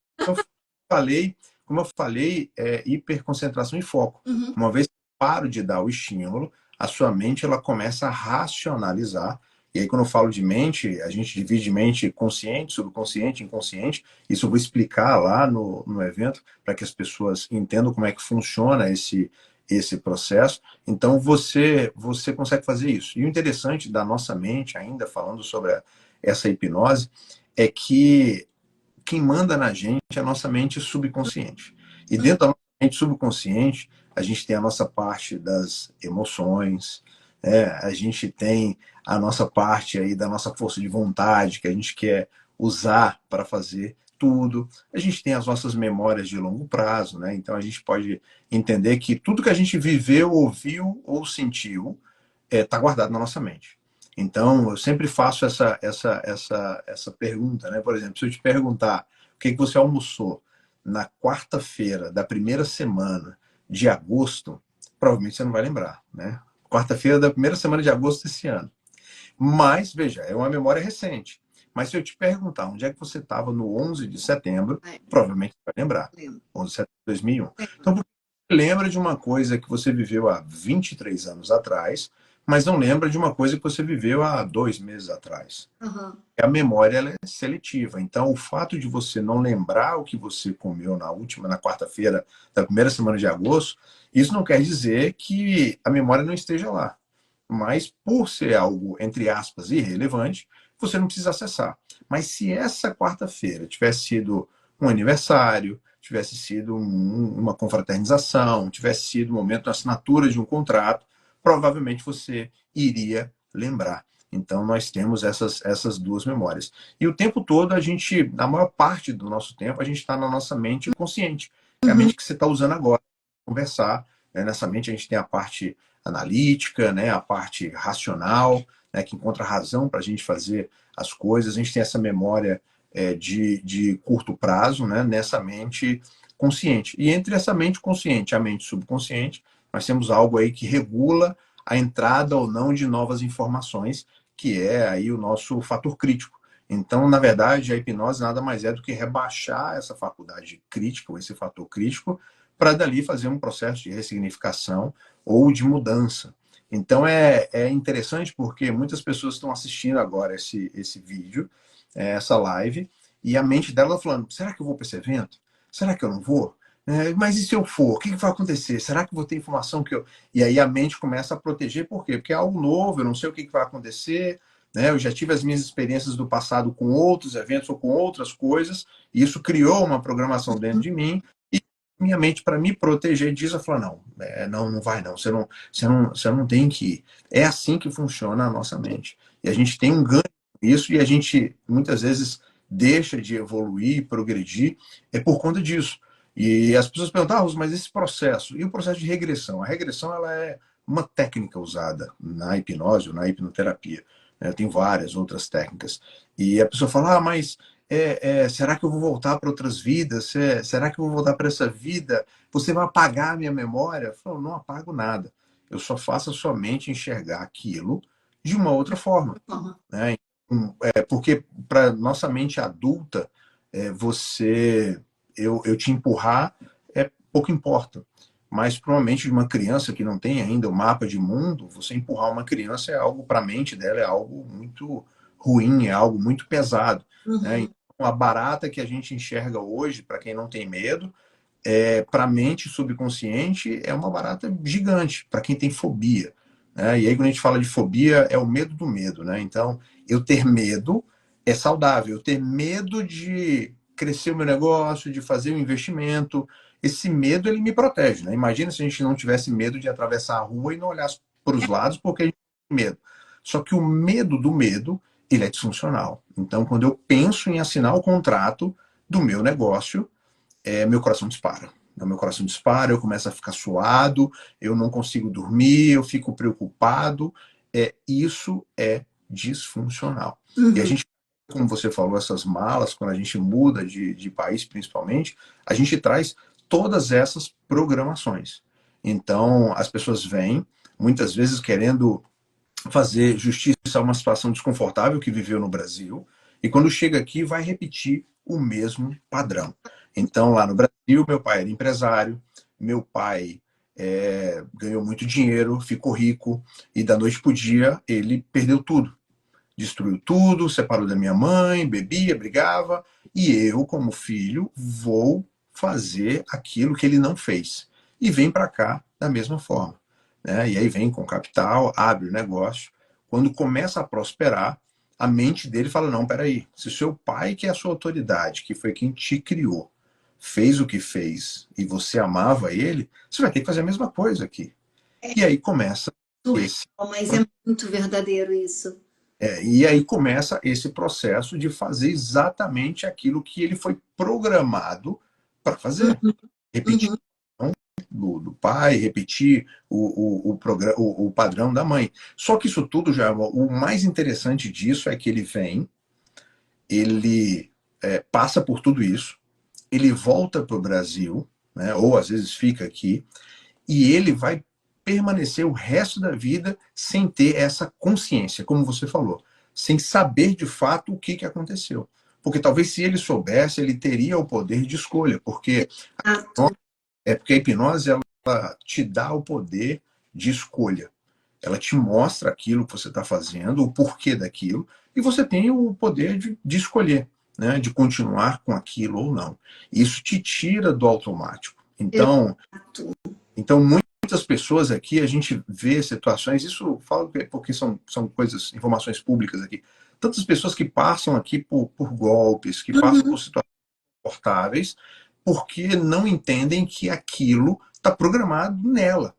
Falei, como eu falei, é hiperconcentração e foco. Uhum. Uma vez que eu paro de dar o estímulo, a sua mente ela começa a racionalizar. E aí, quando eu falo de mente, a gente divide mente consciente, subconsciente, inconsciente. Isso eu vou explicar lá no evento, para que as pessoas entendam como é que funciona esse processo. Então, você consegue fazer isso. E o interessante da nossa mente, ainda falando sobre essa hipnose, é que quem manda na gente é a nossa mente subconsciente. E dentro da nossa mente subconsciente, a gente tem a nossa parte das emoções, né? A gente tem a nossa parte aí da nossa força de vontade, que a gente quer usar para fazer tudo. A gente tem as nossas memórias de longo prazo, né? Então a gente pode entender que tudo que a gente viveu, ouviu ou sentiu está guardado na nossa mente. Então, eu sempre faço essa pergunta, né? Por exemplo, se eu te perguntar o que você almoçou na quarta-feira da primeira semana de agosto, provavelmente você não vai lembrar, né? Quarta-feira da primeira semana de agosto desse ano. Mas, veja, é uma memória recente. Mas se eu te perguntar onde é que você estava no 11 de setembro, provavelmente você vai lembrar. 11 de setembro de 2001. Então, por que você lembra de uma coisa que você viveu há 23 anos atrás, mas não lembra de uma coisa que você viveu há 2 meses atrás? Uhum. A memória ela é seletiva. Então, o fato de você não lembrar o que você comeu na quarta-feira da primeira semana de agosto, isso não quer dizer que a memória não esteja lá. Mas, por ser algo, entre aspas, irrelevante, você não precisa acessar. Mas se essa quarta-feira tivesse sido um aniversário, tivesse sido uma confraternização, tivesse sido um momento de assinatura de um contrato, provavelmente você iria lembrar. Então, nós temos essas duas memórias. E o tempo todo, a gente, na maior parte do nosso tempo, a gente está na nossa mente consciente. É a mente que você está usando agora para conversar. Né? Nessa mente, a gente tem a parte analítica, né? A parte racional, né? Que encontra razão para a gente fazer as coisas. A gente tem essa memória de curto prazo, né? Nessa mente consciente. E entre essa mente consciente e a mente subconsciente, nós temos algo aí que regula a entrada ou não de novas informações, que é aí o nosso fator crítico. Então, na verdade, a hipnose nada mais é do que rebaixar essa faculdade crítica, ou esse fator crítico, para dali fazer um processo de ressignificação ou de mudança. Então, é interessante porque muitas pessoas estão assistindo agora esse vídeo, essa live, e a mente dela falando, será que eu vou para esse evento? Será que eu não vou? Mas e se eu for? O que vai acontecer? Será que vou ter informação que eu... E aí a mente começa a proteger, por quê? Porque é algo novo, eu não sei o que vai acontecer, né? Eu já tive as minhas experiências do passado com outros eventos ou com outras coisas, e isso criou uma programação dentro de mim, e minha mente, para me proteger disso, ela falou, não vai não, você não tem que ir. É assim que funciona a nossa mente. E a gente tem um ganho com isso, e a gente, muitas vezes, deixa de evoluir, progredir, é por conta disso. E as pessoas perguntam, mas esse processo, e o processo de regressão? A regressão ela é uma técnica usada na hipnose ou na hipnoterapia. Né? Tem várias outras técnicas. E a pessoa fala, mas será que eu vou voltar para outras vidas? Será que eu vou voltar para essa vida? Você vai apagar a minha memória? Eu falo, não apago nada. Eu só faço a sua mente enxergar aquilo de uma outra forma. Uhum. Né? Porque para nossa mente adulta, eu te empurrar pouco importa. Mas para uma mente de uma criança que não tem ainda o mapa de mundo, você empurrar uma criança é algo, para a mente dela, é algo muito ruim, é algo muito pesado. Uhum. Né? Então, a barata que a gente enxerga hoje, para quem não tem medo, para a mente subconsciente, é uma barata gigante, para quem tem fobia. Né? E aí, quando a gente fala de fobia, é o medo do medo. Né? Então, eu ter medo é saudável. Eu ter medo de crescer o meu negócio, de fazer um investimento, esse medo ele me protege. Né? Imagina se a gente não tivesse medo de atravessar a rua e não olhasse para os lados porque a gente tem medo. Só que o medo do medo, ele é disfuncional. Então, quando eu penso em assinar o contrato do meu negócio, meu coração dispara. Meu coração dispara, eu começo a ficar suado, eu não consigo dormir, eu fico preocupado. Isso é disfuncional. Uhum. E a gente, como você falou, essas malas, quando a gente muda de país principalmente, a gente traz todas essas programações. Então, as pessoas vêm, muitas vezes querendo fazer justiça a uma situação desconfortável que viveu no Brasil, E quando chega aqui, vai repetir o mesmo padrão. Então, lá no Brasil, meu pai era empresário, meu pai ganhou muito dinheiro, ficou rico, e da noite para o dia ele perdeu tudo. Destruiu tudo, separou da minha mãe, bebia, brigava, e eu, como filho, vou fazer aquilo que ele não fez. E vem para cá da mesma forma. Né? E aí vem com capital, abre o negócio. Quando começa a prosperar, a mente dele fala: não, peraí, se o seu pai, que é a sua autoridade, que foi quem te criou, fez o que fez e você amava ele, você vai ter que fazer a mesma coisa aqui. E aí começa esse Surreal, mas é muito verdadeiro isso. e aí começa esse processo de fazer exatamente aquilo que ele foi programado para fazer. Uhum, Repetir uhum. do pai, repetir o padrão da mãe. Só que isso tudo já, o mais interessante disso é que ele vem, ele passa por tudo isso, ele volta para o Brasil, né, ou às vezes fica aqui, e ele vai permanecer o resto da vida sem ter essa consciência, como você falou, sem saber de fato o que aconteceu. Porque talvez se ele soubesse, ele teria o poder de escolha, Exato. porque a hipnose ela te dá o poder de escolha. Ela te mostra aquilo que você está fazendo, o porquê daquilo, e você tem o poder de escolher, né, de continuar com aquilo ou não. Isso te tira do automático. Então, muitas pessoas aqui, a gente vê situações, isso eu falo porque são coisas, informações públicas aqui, tantas pessoas que passam aqui por golpes, que passam Uhum. por situações confortáveis, porque não entendem que aquilo está programado nela.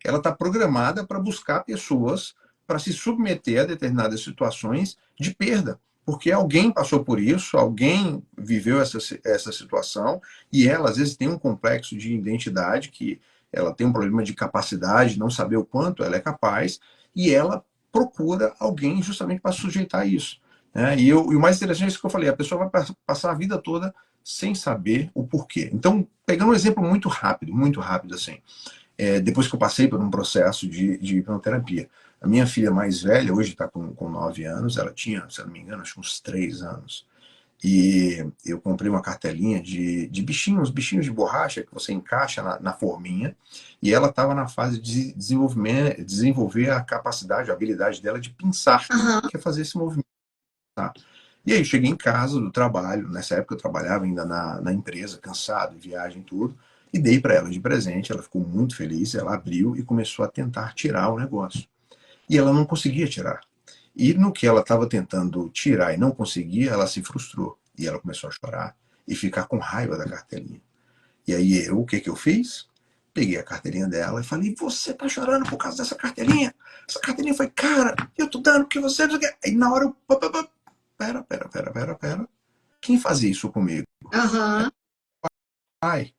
Ela está programada para buscar pessoas para se submeter a determinadas situações de perda. Porque alguém passou por isso, alguém viveu essa situação, e ela, às vezes, tem um complexo de identidade, que ela tem um problema de capacidade, não saber o quanto ela é capaz, e ela procura alguém justamente para sujeitar isso. Né? E o mais interessante é isso que eu falei: a pessoa vai passar a vida toda sem saber o porquê. Então, pegando um exemplo muito rápido assim, depois que eu passei por um processo de hipnoterapia. A minha filha mais velha, hoje está com 9 anos, ela tinha, se não me engano, acho que uns 3 anos. E eu comprei uma cartelinha de bichinhos, bichinhos de borracha que você encaixa na forminha, e ela estava na fase de desenvolver a capacidade, a habilidade dela de pensar, Aham. que é fazer esse movimento. Tá? E aí eu cheguei em casa do trabalho, nessa época eu trabalhava ainda na empresa, cansado, viagem, tudo, e dei para ela de presente. Ela ficou muito feliz, ela abriu e começou a tentar tirar o negócio. E ela não conseguia tirar. E no que ela estava tentando tirar e não conseguia, ela se frustrou. E ela começou a chorar e ficar com raiva da carteirinha. E aí o que eu fiz? Peguei a carteirinha dela e falei: você tá chorando por causa dessa carteirinha? Essa carteirinha foi cara, eu tô dando porque você... Aí na hora eu... Pera. Quem fazia isso comigo? Aham. Pai,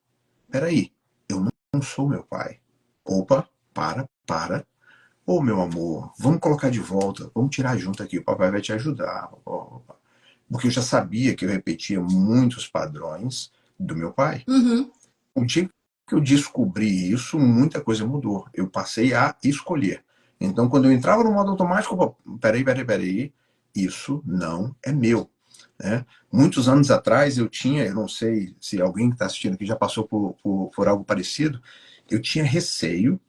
peraí, eu não sou meu pai. Opa, para. Ô, meu amor, vamos colocar de volta, vamos tirar junto aqui, o papai vai te ajudar. Porque eu já sabia que eu repetia muitos padrões do meu pai. Uhum. O dia que eu descobri isso, muita coisa mudou. Eu passei a escolher. Então, quando eu entrava no modo automático, opa, peraí, isso não é meu. Né? Muitos anos atrás eu não sei se alguém que está assistindo aqui já passou por algo parecido, eu tinha receio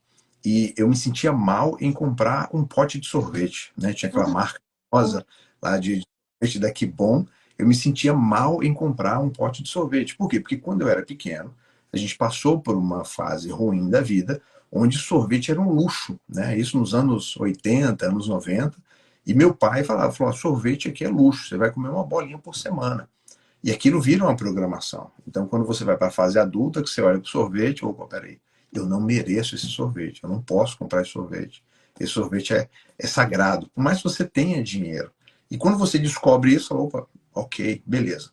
e eu me sentia mal em comprar um pote de sorvete. Né? Tinha aquela marca famosa lá de sorvete da Que Bom. Eu me sentia mal em comprar um pote de sorvete. Por quê? Porque quando eu era pequeno, a gente passou por uma fase ruim da vida, onde sorvete era um luxo. Né? Isso nos anos 80, anos 90. E meu pai falou: sorvete aqui é luxo, você vai comer uma bolinha por semana. E aquilo vira uma programação. Então, quando você vai para a fase adulta, que você olha para o sorvete, opa, peraí, eu não mereço esse sorvete, eu não posso comprar esse sorvete. Esse sorvete é sagrado, por mais que você tenha dinheiro. E quando você descobre isso, opa, ok, beleza.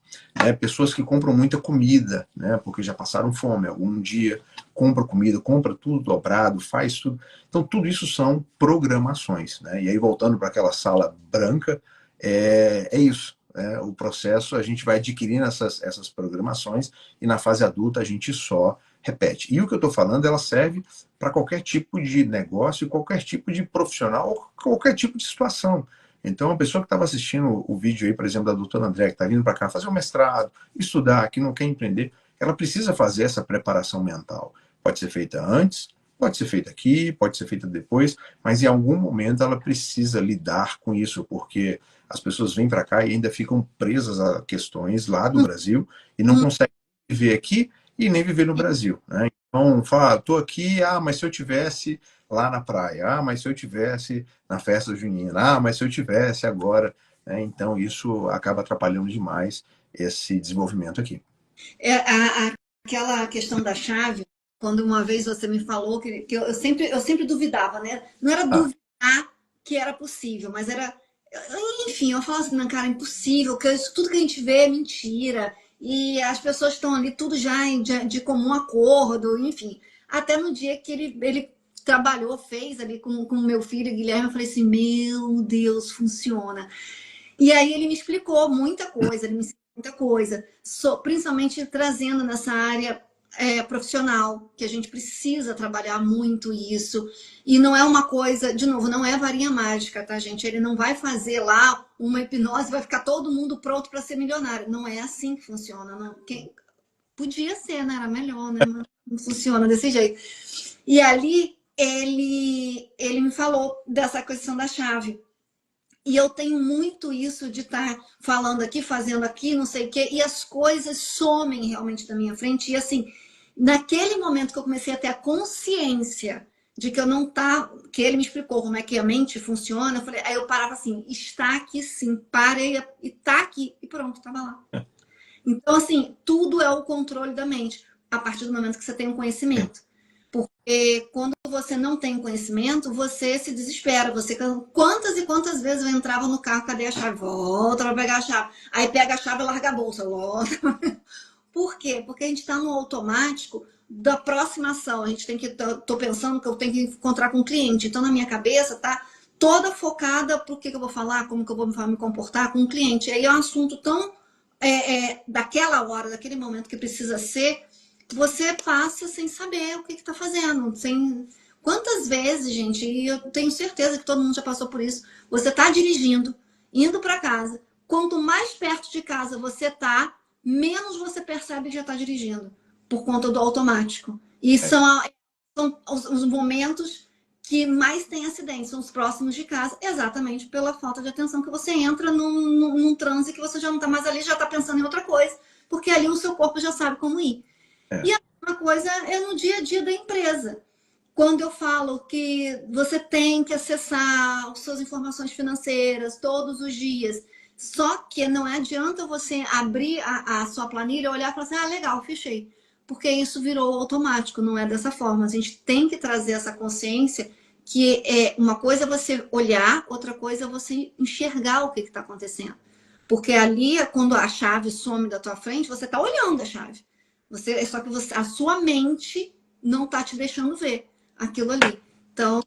Pessoas que compram muita comida, né, porque já passaram fome algum dia, compra comida, compra tudo dobrado, faz tudo. Então, tudo isso são programações. Né? E aí, voltando para aquela sala branca, é isso. O processo, a gente vai adquirindo essas programações e na fase adulta a gente só repete. E o que eu estou falando, ela serve para qualquer tipo de negócio, qualquer tipo de profissional, qualquer tipo de situação. Então, a pessoa que estava assistindo o vídeo aí, por exemplo, da doutora André, que está vindo para cá fazer um mestrado, estudar, que não quer empreender, ela precisa fazer essa preparação mental. Pode ser feita antes, pode ser feita aqui, pode ser feita depois, mas em algum momento ela precisa lidar com isso, porque as pessoas vêm para cá e ainda ficam presas a questões lá do Brasil e não Uhum. conseguem viver aqui e nem viver no Brasil, né? Então, fala, tô aqui, mas se eu tivesse lá na praia, mas se eu tivesse na festa junina, mas se eu tivesse agora, né? Então isso acaba atrapalhando demais esse desenvolvimento aqui. Aquela questão da chave, quando uma vez você me falou que eu sempre duvidava, né? Não era Ah, duvidar que era possível, mas era. Enfim, eu falo assim, não, cara, é impossível, que isso, tudo que a gente vê é mentira. E as pessoas estão ali, tudo já de comum acordo, enfim. Até no dia que ele trabalhou, fez ali com o meu filho Guilherme, eu falei assim: meu Deus, funciona. E aí ele me explicou muita coisa, ele me ensinou muita coisa, principalmente trazendo nessa área profissional, que a gente precisa trabalhar muito isso. E não é uma coisa, de novo, não é varinha mágica, tá, gente? Ele não vai fazer lá uma hipnose, vai ficar todo mundo pronto para ser milionário. Não é assim que funciona. Não. Podia ser, né? Era melhor, né? Mas não funciona desse jeito. E ali ele me falou dessa questão da chave. E eu tenho muito isso de estar falando aqui, fazendo aqui, não sei o quê, e as coisas somem realmente da minha frente. E assim, naquele momento que eu comecei a ter a consciência de que eu não tá, que ele me explicou como é que a mente funciona, eu falei, aí eu parava assim, está aqui sim, parei e tá aqui, e pronto, tava lá. Então, assim, tudo é o controle da mente, a partir do momento que você tem um sim. conhecimento. Porque quando você não tem conhecimento, você se desespera. Você quantas e quantas vezes eu entrava no carro, cadê a chave? Volta para pegar a chave. Aí pega a chave e larga a bolsa. Volta. Por quê? Porque a gente está no automático da aproximação. A gente tem que. Tô pensando que eu tenho que encontrar com o cliente. Então, na minha cabeça, tá toda focada para o que eu vou falar, como que eu vou me comportar com o cliente. E aí é um assunto tão daquela hora, daquele momento que precisa ser, você passa sem saber o que está fazendo. Sem... Quantas vezes, gente, e eu tenho certeza que todo mundo já passou por isso, você está dirigindo, indo para casa. Quanto mais perto de casa você está, menos você percebe que já está dirigindo, por conta do automático. E É, são os momentos que mais tem acidentes, são os próximos de casa, exatamente pela falta de atenção que você entra num transe que você já não está mais ali, já está pensando em outra coisa, porque ali o seu corpo já sabe como ir. é, E a mesma coisa é no dia a dia da empresa. Quando eu falo que você tem que acessar as suas informações financeiras todos os dias, só que não adianta você abrir a sua planilha, olhar e falar assim, legal, fechei. Porque isso virou automático, não é dessa forma. A gente tem que trazer essa consciência que uma coisa é você olhar, outra coisa é você enxergar o que está acontecendo. Porque ali, quando a chave some da tua frente, você está olhando a chave. Só que a sua mente não está te deixando ver aquilo ali. Então,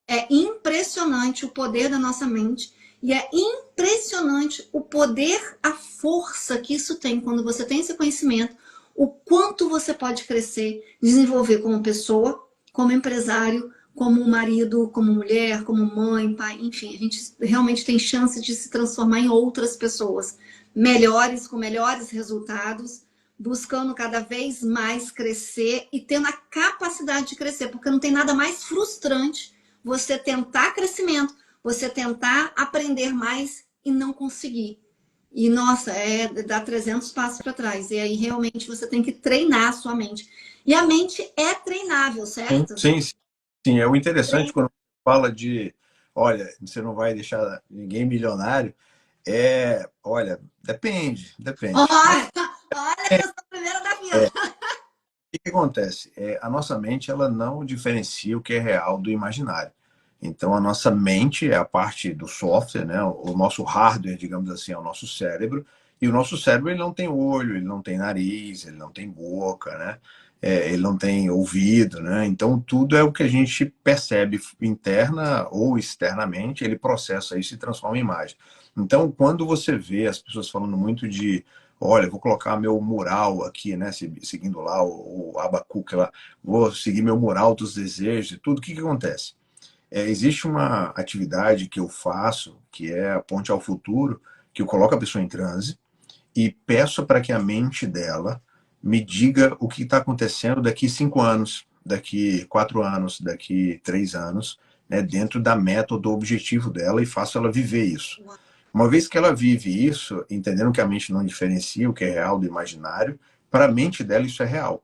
é impressionante o poder da nossa mente e é impressionante o poder, a força que isso tem quando você tem esse conhecimento, o quanto você pode crescer, desenvolver como pessoa, como empresário, como marido, como mulher, como mãe, pai, enfim, a gente realmente tem chance de se transformar em outras pessoas, melhores, com melhores resultados, buscando cada vez mais crescer e tendo a capacidade de crescer, porque não tem nada mais frustrante você tentar crescimento, você tentar aprender mais e não conseguir. E, nossa, dar 300 passos para trás. E aí, realmente, você tem que treinar a sua mente. E a mente é treinável, sim, certo? sim, sim. É o interessante Treina. quando fala de, olha, você não vai deixar ninguém milionário. Olha, depende, depende. Olha, olha que eu sou a primeira da fila. Que acontece? A nossa mente ela não diferencia o que é real do imaginário. Então, a nossa mente é a parte do software, né? O nosso hardware, digamos assim, é o nosso cérebro. E o nosso cérebro ele não tem olho, ele não tem nariz, ele não tem boca, né? Ele não tem ouvido, né? Então, tudo é o que a gente percebe interna ou externamente, ele processa isso e transforma em imagem. Então, quando você vê as pessoas falando muito de olha, vou colocar meu mural aqui, né? Seguindo lá o Abacuque lá, vou seguir meu mural dos desejos e tudo. O que que acontece? existe uma atividade que eu faço, que é a ponte ao futuro, que eu coloco a pessoa em transe e peço para que a mente dela me diga o que está acontecendo daqui 5 anos, daqui 4 anos, daqui 3 anos, né, dentro da meta ou do objetivo dela, e faço ela viver isso. Uma vez que ela vive isso, entendendo que a mente não diferencia o que é real do imaginário, para a mente dela isso é real.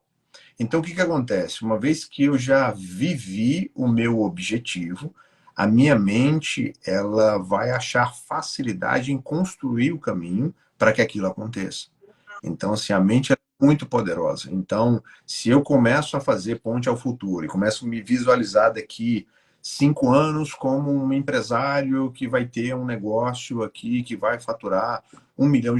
Então, o que acontece? Uma vez que eu já vivi o meu objetivo, a minha mente ela vai achar facilidade em construir o caminho para que aquilo aconteça. Então, assim, a mente é muito poderosa. Então, se eu começo a fazer ponte ao futuro e começo a me visualizar daqui 5 anos como um empresário que vai ter um negócio aqui que vai faturar US$ 1 milhão,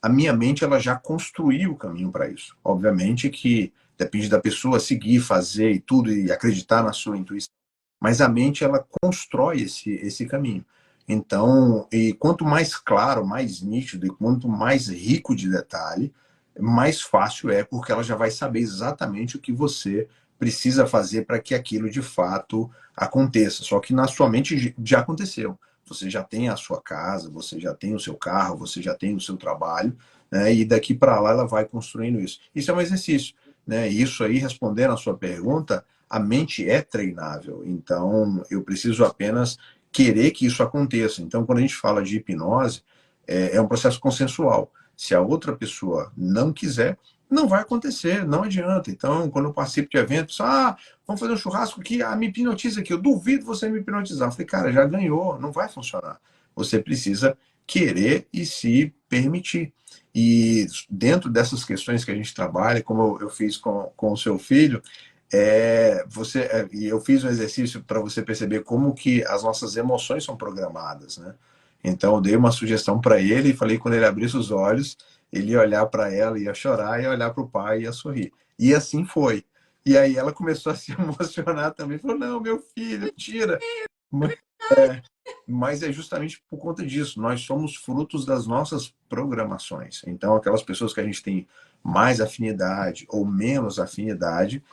a minha mente ela já construiu o caminho para isso. Obviamente que depende da pessoa seguir, fazer e tudo e acreditar na sua intuição, mas a mente ela constrói esse caminho. Então, e quanto mais claro, mais nítido e quanto mais rico de detalhe, mais fácil é, porque ela já vai saber exatamente o que você precisa fazer para que aquilo de fato aconteça. Só que na sua mente já aconteceu. Você já tem a sua casa, você já tem o seu carro, você já tem o seu trabalho, né? E daqui para lá ela vai construindo isso. Isso é um exercício, né? Isso aí, respondendo a sua pergunta, a mente é treinável. Então, eu preciso apenas querer que isso aconteça. Então, quando a gente fala de hipnose, é um processo consensual. Se a outra pessoa não quiser, não vai acontecer, não adianta. Então, quando eu participo de eventos, vamos fazer um churrasco aqui, me hipnotiza aqui, eu duvido você me hipnotizar. Eu falei, cara, já ganhou, não vai funcionar. Você precisa querer e se permitir. E dentro dessas questões que a gente trabalha, como eu fiz com o seu filho, e eu fiz um exercício para você perceber como que as nossas emoções são programadas, né? Então eu dei uma sugestão para ele e falei que quando ele abrisse os olhos, ele ia olhar para ela, ia chorar, ia olhar para o pai, ia sorrir. E assim foi. E aí ela começou a se emocionar também, falou: "Não, meu filho, tira". Mas é justamente por conta disso. Nós somos frutos das nossas programações. Então, aquelas pessoas que a gente tem mais afinidade ou menos afinidade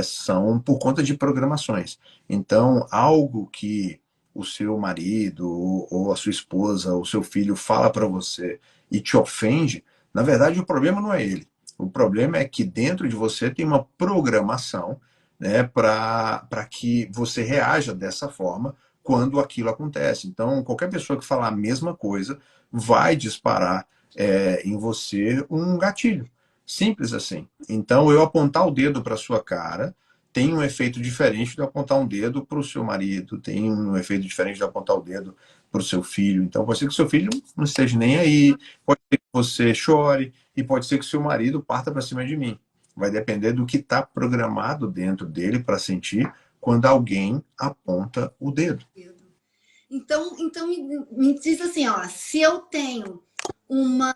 são por conta de programações. Então, algo que o seu marido ou a sua esposa ou o seu filho fala para você e te ofende, na verdade, o problema não é ele. O problema é que dentro de você tem uma programação, né, para que você reaja dessa forma quando aquilo acontece. Então, qualquer pessoa que falar a mesma coisa vai disparar em você um gatilho. Simples assim. Então, eu apontar o dedo para sua cara tem um efeito diferente de apontar um dedo para o seu marido, tem um efeito diferente de apontar o dedo para o seu filho. Então, pode ser que o seu filho não esteja nem aí, pode ser que você chore, e pode ser que o seu marido parta para cima de mim. Vai depender do que está programado dentro dele para sentir quando alguém aponta o dedo. Então me diz assim, ó, se eu tenho uma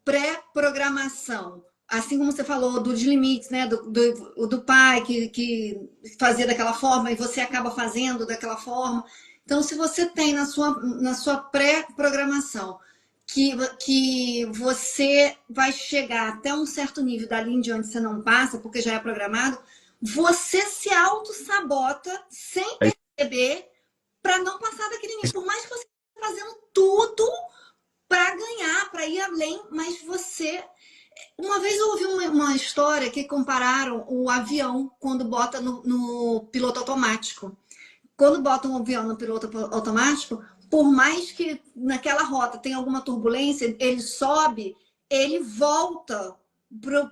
pré-programação, assim como você falou do de limites, né, do pai que fazia daquela forma e você acaba fazendo daquela forma. Então, se você tem na sua pré-programação que você vai chegar até um certo nível dali em diante você não passa, porque já é programado, você se auto-sabota sem perceber para não passar daquele nível. Por mais que você esteja fazendo tudo para ganhar, para ir além, mas você. Uma vez eu ouvi uma história que compararam o avião quando bota no piloto automático. Quando bota um avião no piloto automático, por mais que naquela rota tenha alguma turbulência, ele sobe, ele volta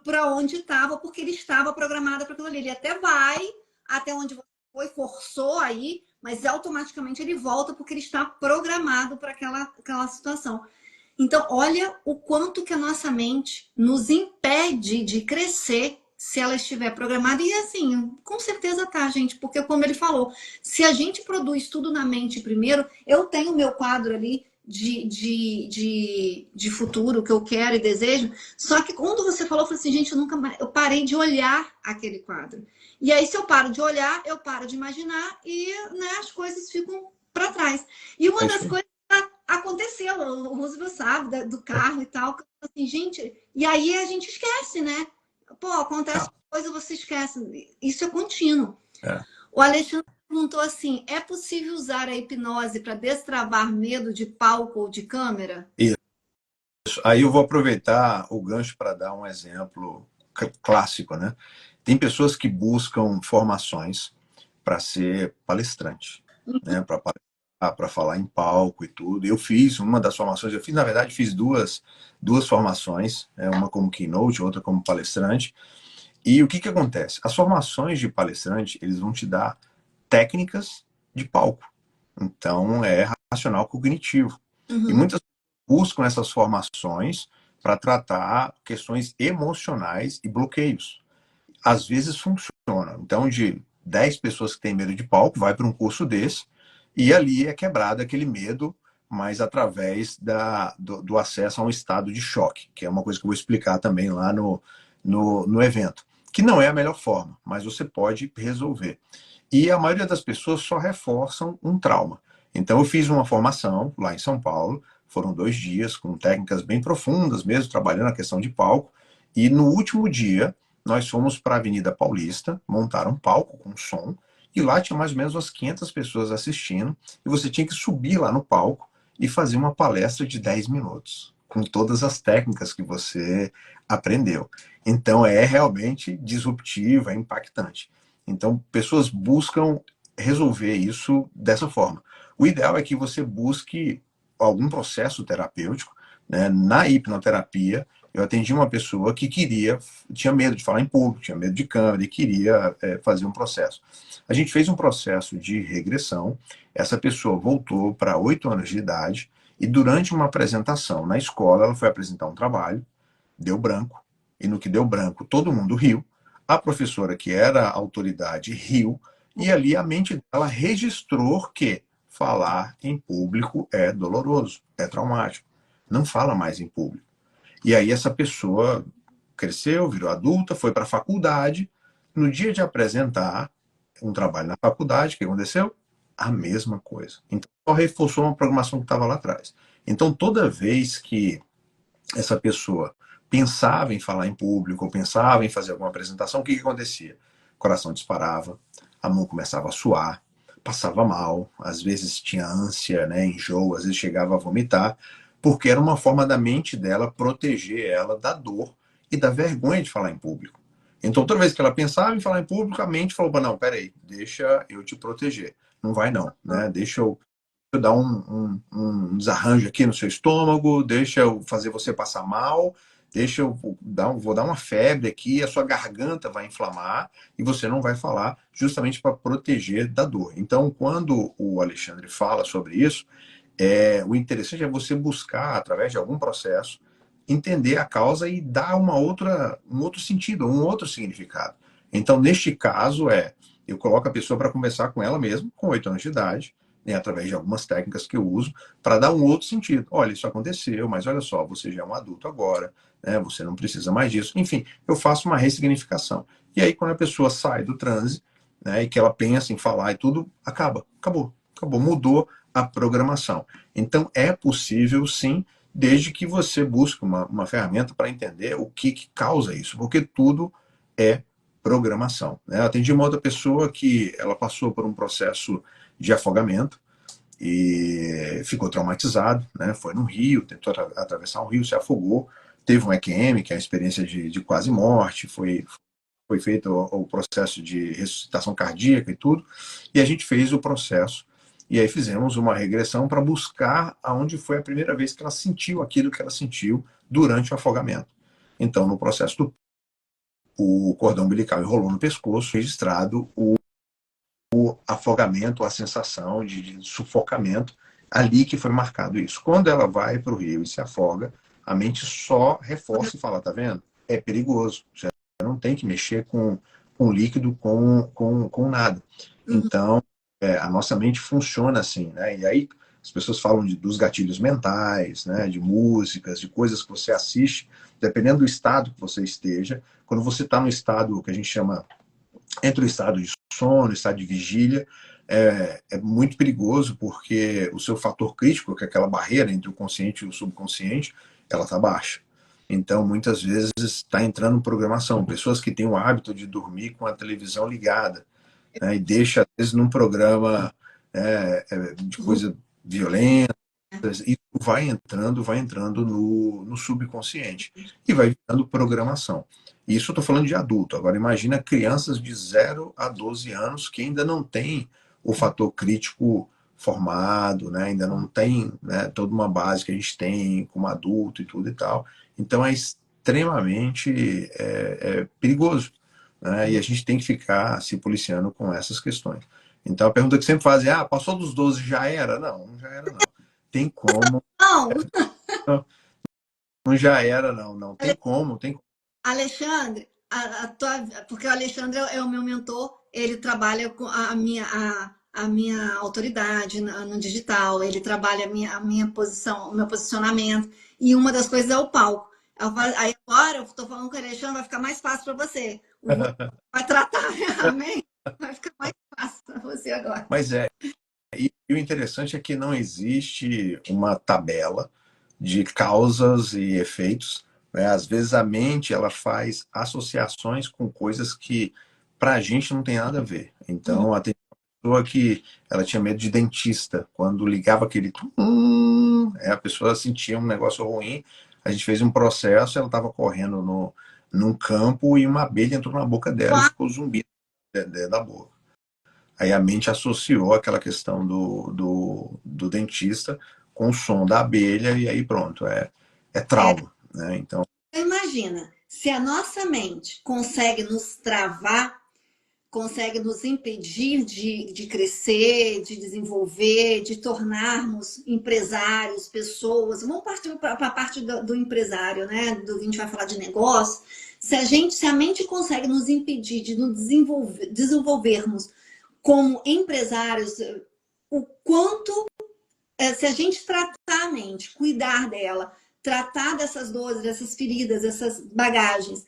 para onde estava, porque ele estava programado para aquilo ali. Ele até vai até onde você foi, forçou aí, mas automaticamente ele volta porque ele está programado para aquela situação. Então, olha o quanto que a nossa mente nos impede de crescer se ela estiver programada. E assim, com certeza tá, gente, porque como ele falou, se a gente produz tudo na mente primeiro, eu tenho o meu quadro ali de futuro que eu quero e desejo, só que quando você falou, eu falei assim, gente, eu parei de olhar aquele quadro. E aí, se eu paro de olhar, eu paro de imaginar e, né, as coisas ficam para trás. E uma das coisas aconteceu, o Roosevelt sabe, do carro e tal, assim, gente, e aí a gente esquece, né? Pô, acontece coisa, você esquece. Isso é contínuo. O Alexandre perguntou assim: é possível usar a hipnose para destravar medo de palco ou de câmera? Isso. Aí eu vou aproveitar o gancho para dar um exemplo clássico, né? Tem pessoas que buscam formações para ser palestrante, né? Para falar em palco e tudo. Eu fiz uma das formações, na verdade, fiz duas formações, uma como keynote, outra como palestrante. E o que acontece? As formações de palestrante, eles vão te dar técnicas de palco. Então, é racional cognitivo. E Uhum. muitas buscam essas formações para tratar questões emocionais e bloqueios. Às vezes funciona. Então, de 10 pessoas que têm medo de palco, vai para um curso desse, e ali é quebrado aquele medo, mas através do acesso a um estado de choque, que é uma coisa que eu vou explicar também lá no evento. Que não é a melhor forma, mas você pode resolver. E a maioria das pessoas só reforçam um trauma. Então, eu fiz uma formação lá em São Paulo, foram 2 dias, com técnicas bem profundas mesmo, trabalhando a questão de palco. E no último dia, nós fomos para a Avenida Paulista, montaram um palco com som, e lá tinha mais ou menos umas 500 pessoas assistindo, e você tinha que subir lá no palco e fazer uma palestra de 10 minutos, com todas as técnicas que você aprendeu. Então, é realmente disruptivo, é impactante. Então, pessoas buscam resolver isso dessa forma. O ideal é que você busque algum processo terapêutico, né? Na hipnoterapia, eu atendi uma pessoa que tinha medo de falar em público, tinha medo de câmera e queria fazer um processo. A gente fez um processo de regressão, essa pessoa voltou para 8 anos de idade e durante uma apresentação na escola, ela foi apresentar um trabalho, deu branco, e no que deu branco, todo mundo riu, a professora, que era a autoridade, riu, e ali a mente dela registrou que falar em público é doloroso, é traumático. Não fala mais em público. E aí essa pessoa cresceu, virou adulta, foi para a faculdade. No dia de apresentar um trabalho na faculdade, o que aconteceu? A mesma coisa. Então, só reforçou uma programação que estava lá atrás. Então, toda vez que essa pessoa pensava em falar em público, ou pensava em fazer alguma apresentação, o que acontecia? O coração disparava, a mão começava a suar, passava mal, às vezes tinha ânsia, né, enjoo, às vezes chegava a vomitar, porque era uma forma da mente dela proteger ela da dor e da vergonha de falar em público. Então, toda vez que ela pensava em falar em público, a mente falou: não, peraí, deixa eu te proteger. Não vai não, né? Deixa eu dar um desarranjo aqui no seu estômago, deixa eu fazer você passar mal, deixa eu vou dar uma febre aqui, a sua garganta vai inflamar e você não vai falar, justamente para proteger da dor. Então, quando o Alexandre fala sobre isso, o interessante é você buscar, através de algum processo, entender a causa e dar um outro sentido, um outro significado. Então, neste caso, eu coloco a pessoa para conversar com ela mesma, com 8 anos de idade, né, através de algumas técnicas que eu uso, para dar um outro sentido. Olha, isso aconteceu, mas olha só, você já é um adulto agora, né, você não precisa mais disso. Enfim, eu faço uma ressignificação. E aí, quando a pessoa sai do transe, né, e que ela pensa em falar e tudo, acabou, mudou a programação. Então, é possível, sim, desde que você busque uma ferramenta para entender o que causa isso, porque tudo é programação. Né? Eu atendi uma outra pessoa que ela passou por um processo de afogamento e ficou traumatizado, né? Foi no rio, tentou atravessar um rio, se afogou, teve um EQM, que é a experiência de quase morte, foi feito o processo de ressuscitação cardíaca e tudo, e a gente fez o processo, e aí fizemos uma regressão para buscar aonde foi a primeira vez que ela sentiu aquilo que ela sentiu durante o afogamento. Então, no processo o cordão umbilical enrolou no pescoço, registrado o afogamento, a sensação de sufocamento, ali que foi marcado isso. Quando ela vai para o rio e se afoga, a mente só reforça e fala: tá vendo? É perigoso, você não tem que mexer com líquido, com nada. Uhum. Então, a nossa mente funciona assim, né? E aí as pessoas falam dos gatilhos mentais, né? De músicas, de coisas que você assiste, dependendo do estado que você esteja. Quando você está no estado que a gente chama entre o estado de sono, estado de vigília, é muito perigoso porque o seu fator crítico, que é aquela barreira entre o consciente e o subconsciente, ela está baixa. Então, muitas vezes está entrando programação. Pessoas que têm o hábito de dormir com a televisão ligada, né, e deixa, às vezes, num programa de coisa violenta, isso vai entrando no subconsciente e vai virando programação. Isso eu estou falando de adulto. Agora, imagina crianças de 0 a 12 anos que ainda não têm o fator crítico formado, né? Ainda não tem, né, toda uma base que a gente tem como adulto e tudo e tal. Então, é extremamente perigoso. Né? E a gente tem que ficar se policiando com essas questões. Então, a pergunta que sempre fazem, passou dos 12 já era? Não, não já era não. Tem como, Não, não já era não, não. Tem como, tem como. Alexandre, porque o Alexandre é o meu mentor, ele trabalha com a minha autoridade no digital, ele trabalha a minha posição, o meu posicionamento, e uma das coisas é o palco. Aí agora eu estou falando com o Alexandre, vai ficar mais fácil para você. Vai tratar, amém? Vai ficar mais fácil para você agora. Mas e o interessante é que não existe uma tabela de causas e efeitos. Né? Às vezes a mente ela faz associações com coisas que para a gente não tem nada a ver. Então, tem pessoa que ela tinha medo de dentista. Quando ligava aquele a pessoa sentia um negócio ruim. A gente fez um processo, ela estava correndo num campo e uma abelha entrou na boca dela e ficou zumbi dentro da boca. Aí a mente associou aquela questão do dentista com o som da abelha e aí pronto, é trauma. Né? Então, Imagina, se a nossa mente consegue nos travar, consegue nos impedir de crescer, de desenvolver, de tornarmos empresários, pessoas. Vamos partir para a parte do empresário, né? A gente vai falar de negócio. Se a mente consegue nos impedir de nos desenvolvermos como empresários, o quanto, se a gente tratar a mente, cuidar dela, tratar dessas dores, dessas feridas, dessas bagagens,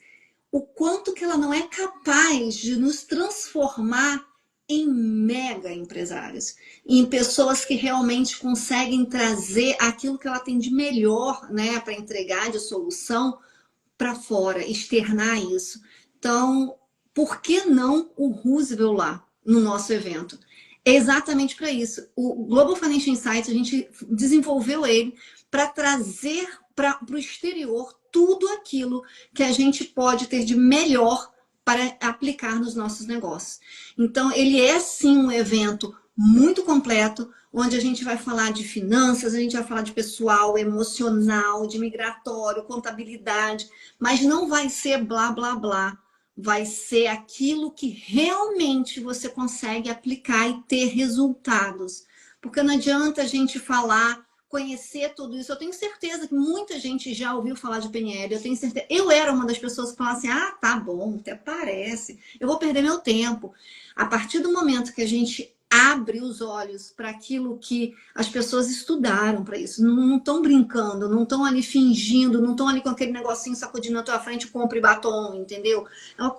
o quanto que ela não é capaz de nos transformar em mega empresários, em pessoas que realmente conseguem trazer aquilo que ela tem de melhor, né, para entregar de solução para fora, externar isso. Então, por que não o Roosevelt lá no nosso evento? É exatamente para isso. O Global Financial Insights, a gente desenvolveu ele para trazer para o exterior tudo aquilo que a gente pode ter de melhor para aplicar nos nossos negócios. Então, ele é sim um evento muito completo, onde a gente vai falar de finanças, a gente vai falar de pessoal, emocional, de migratório, contabilidade, mas não vai ser blá blá blá. Vai ser aquilo que realmente você consegue aplicar e ter resultados. Porque não adianta a gente falar, conhecer tudo isso. Eu tenho certeza que muita gente já ouviu falar de PNL. Eu tenho certeza. Eu era uma das pessoas que falava assim: tá bom, até parece. Eu vou perder meu tempo. A partir do momento que a gente abre os olhos para aquilo que as pessoas estudaram para isso, não estão brincando, não estão ali fingindo, não estão ali com aquele negocinho sacudindo na tua frente, compre batom, entendeu?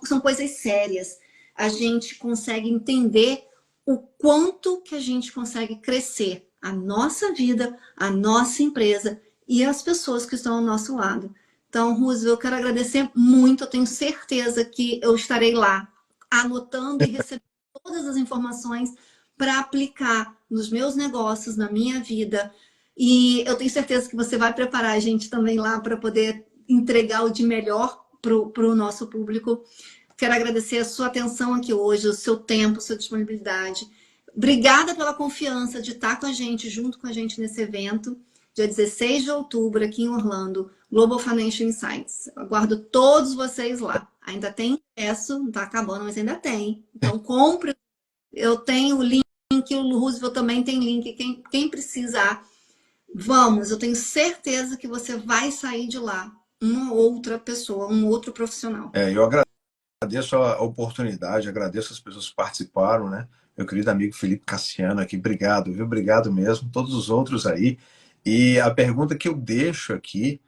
São coisas sérias. A gente consegue entender o quanto que a gente consegue crescer a nossa vida, a nossa empresa e as pessoas que estão ao nosso lado. Então, Roosevelt, eu quero agradecer muito. Eu tenho certeza que eu estarei lá anotando e recebendo todas as informações para aplicar nos meus negócios, na minha vida. E eu tenho certeza que você vai preparar a gente também lá para poder entregar o de melhor para o nosso público. Quero agradecer a sua atenção aqui hoje, o seu tempo, a sua disponibilidade. Obrigada pela confiança de estar com a gente, junto com a gente nesse evento, dia 16 de outubro, aqui em Orlando, Global Financial Insights. Aguardo todos vocês lá. Ainda tem ingresso, não está acabando, mas ainda tem. Então, compre. Eu tenho o link, o Roosevelt também tem link. Quem precisar, vamos. Eu tenho certeza que você vai sair de lá uma outra pessoa, um outro profissional. eu agradeço a oportunidade, agradeço as pessoas que participaram, né? Meu querido amigo Felipe Cassiano aqui, obrigado, viu? Obrigado mesmo, todos os outros aí. E a pergunta que eu deixo aqui,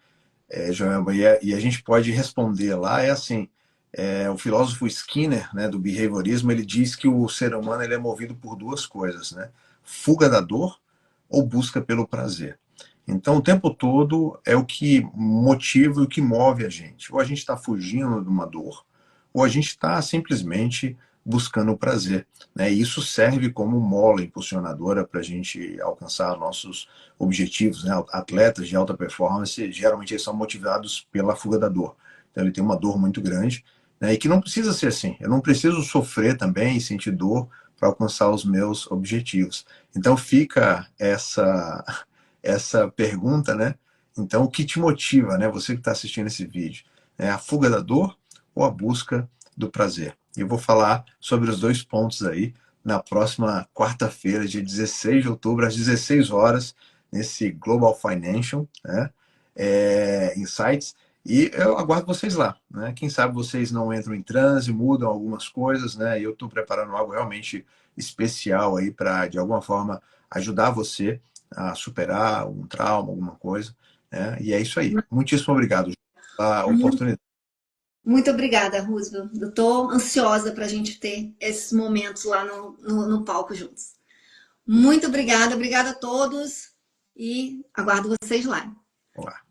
Joelma, e a gente pode responder lá, é assim, o filósofo Skinner, né, do behaviorismo, ele diz que o ser humano ele é movido por duas coisas, né? Fuga da dor ou busca pelo prazer. Então, o tempo todo é o que motiva e o que move a gente. Ou a gente está fugindo de uma dor, ou a gente está simplesmente buscando o prazer. Né? E isso serve como mola impulsionadora para a gente alcançar nossos objetivos. Né? Atletas de alta performance, geralmente eles são motivados pela fuga da dor. Então ele tem uma dor muito grande, né? E que não precisa ser assim. Eu não preciso sofrer também e sentir dor para alcançar os meus objetivos. Então fica essa pergunta, né? Então, o que te motiva, né? Você que está assistindo esse vídeo, é a fuga da dor ou a busca do prazer? E eu vou falar sobre os dois pontos aí na próxima quarta-feira, dia 16 de outubro, às 16 horas, nesse Global Financial, né? Insights. E eu aguardo vocês lá, né? Quem sabe vocês não entram em transe, mudam algumas coisas, né? E eu estou preparando algo realmente especial aí para, de alguma forma, ajudar você a superar um trauma, alguma coisa, né? E é isso aí. Muitíssimo obrigado pela Muito, oportunidade. muito obrigada, Roosevelt. Eu tô ansiosa para a gente ter esses momentos lá no palco juntos. Muito obrigada, obrigada a todos e aguardo vocês lá. Vamos lá.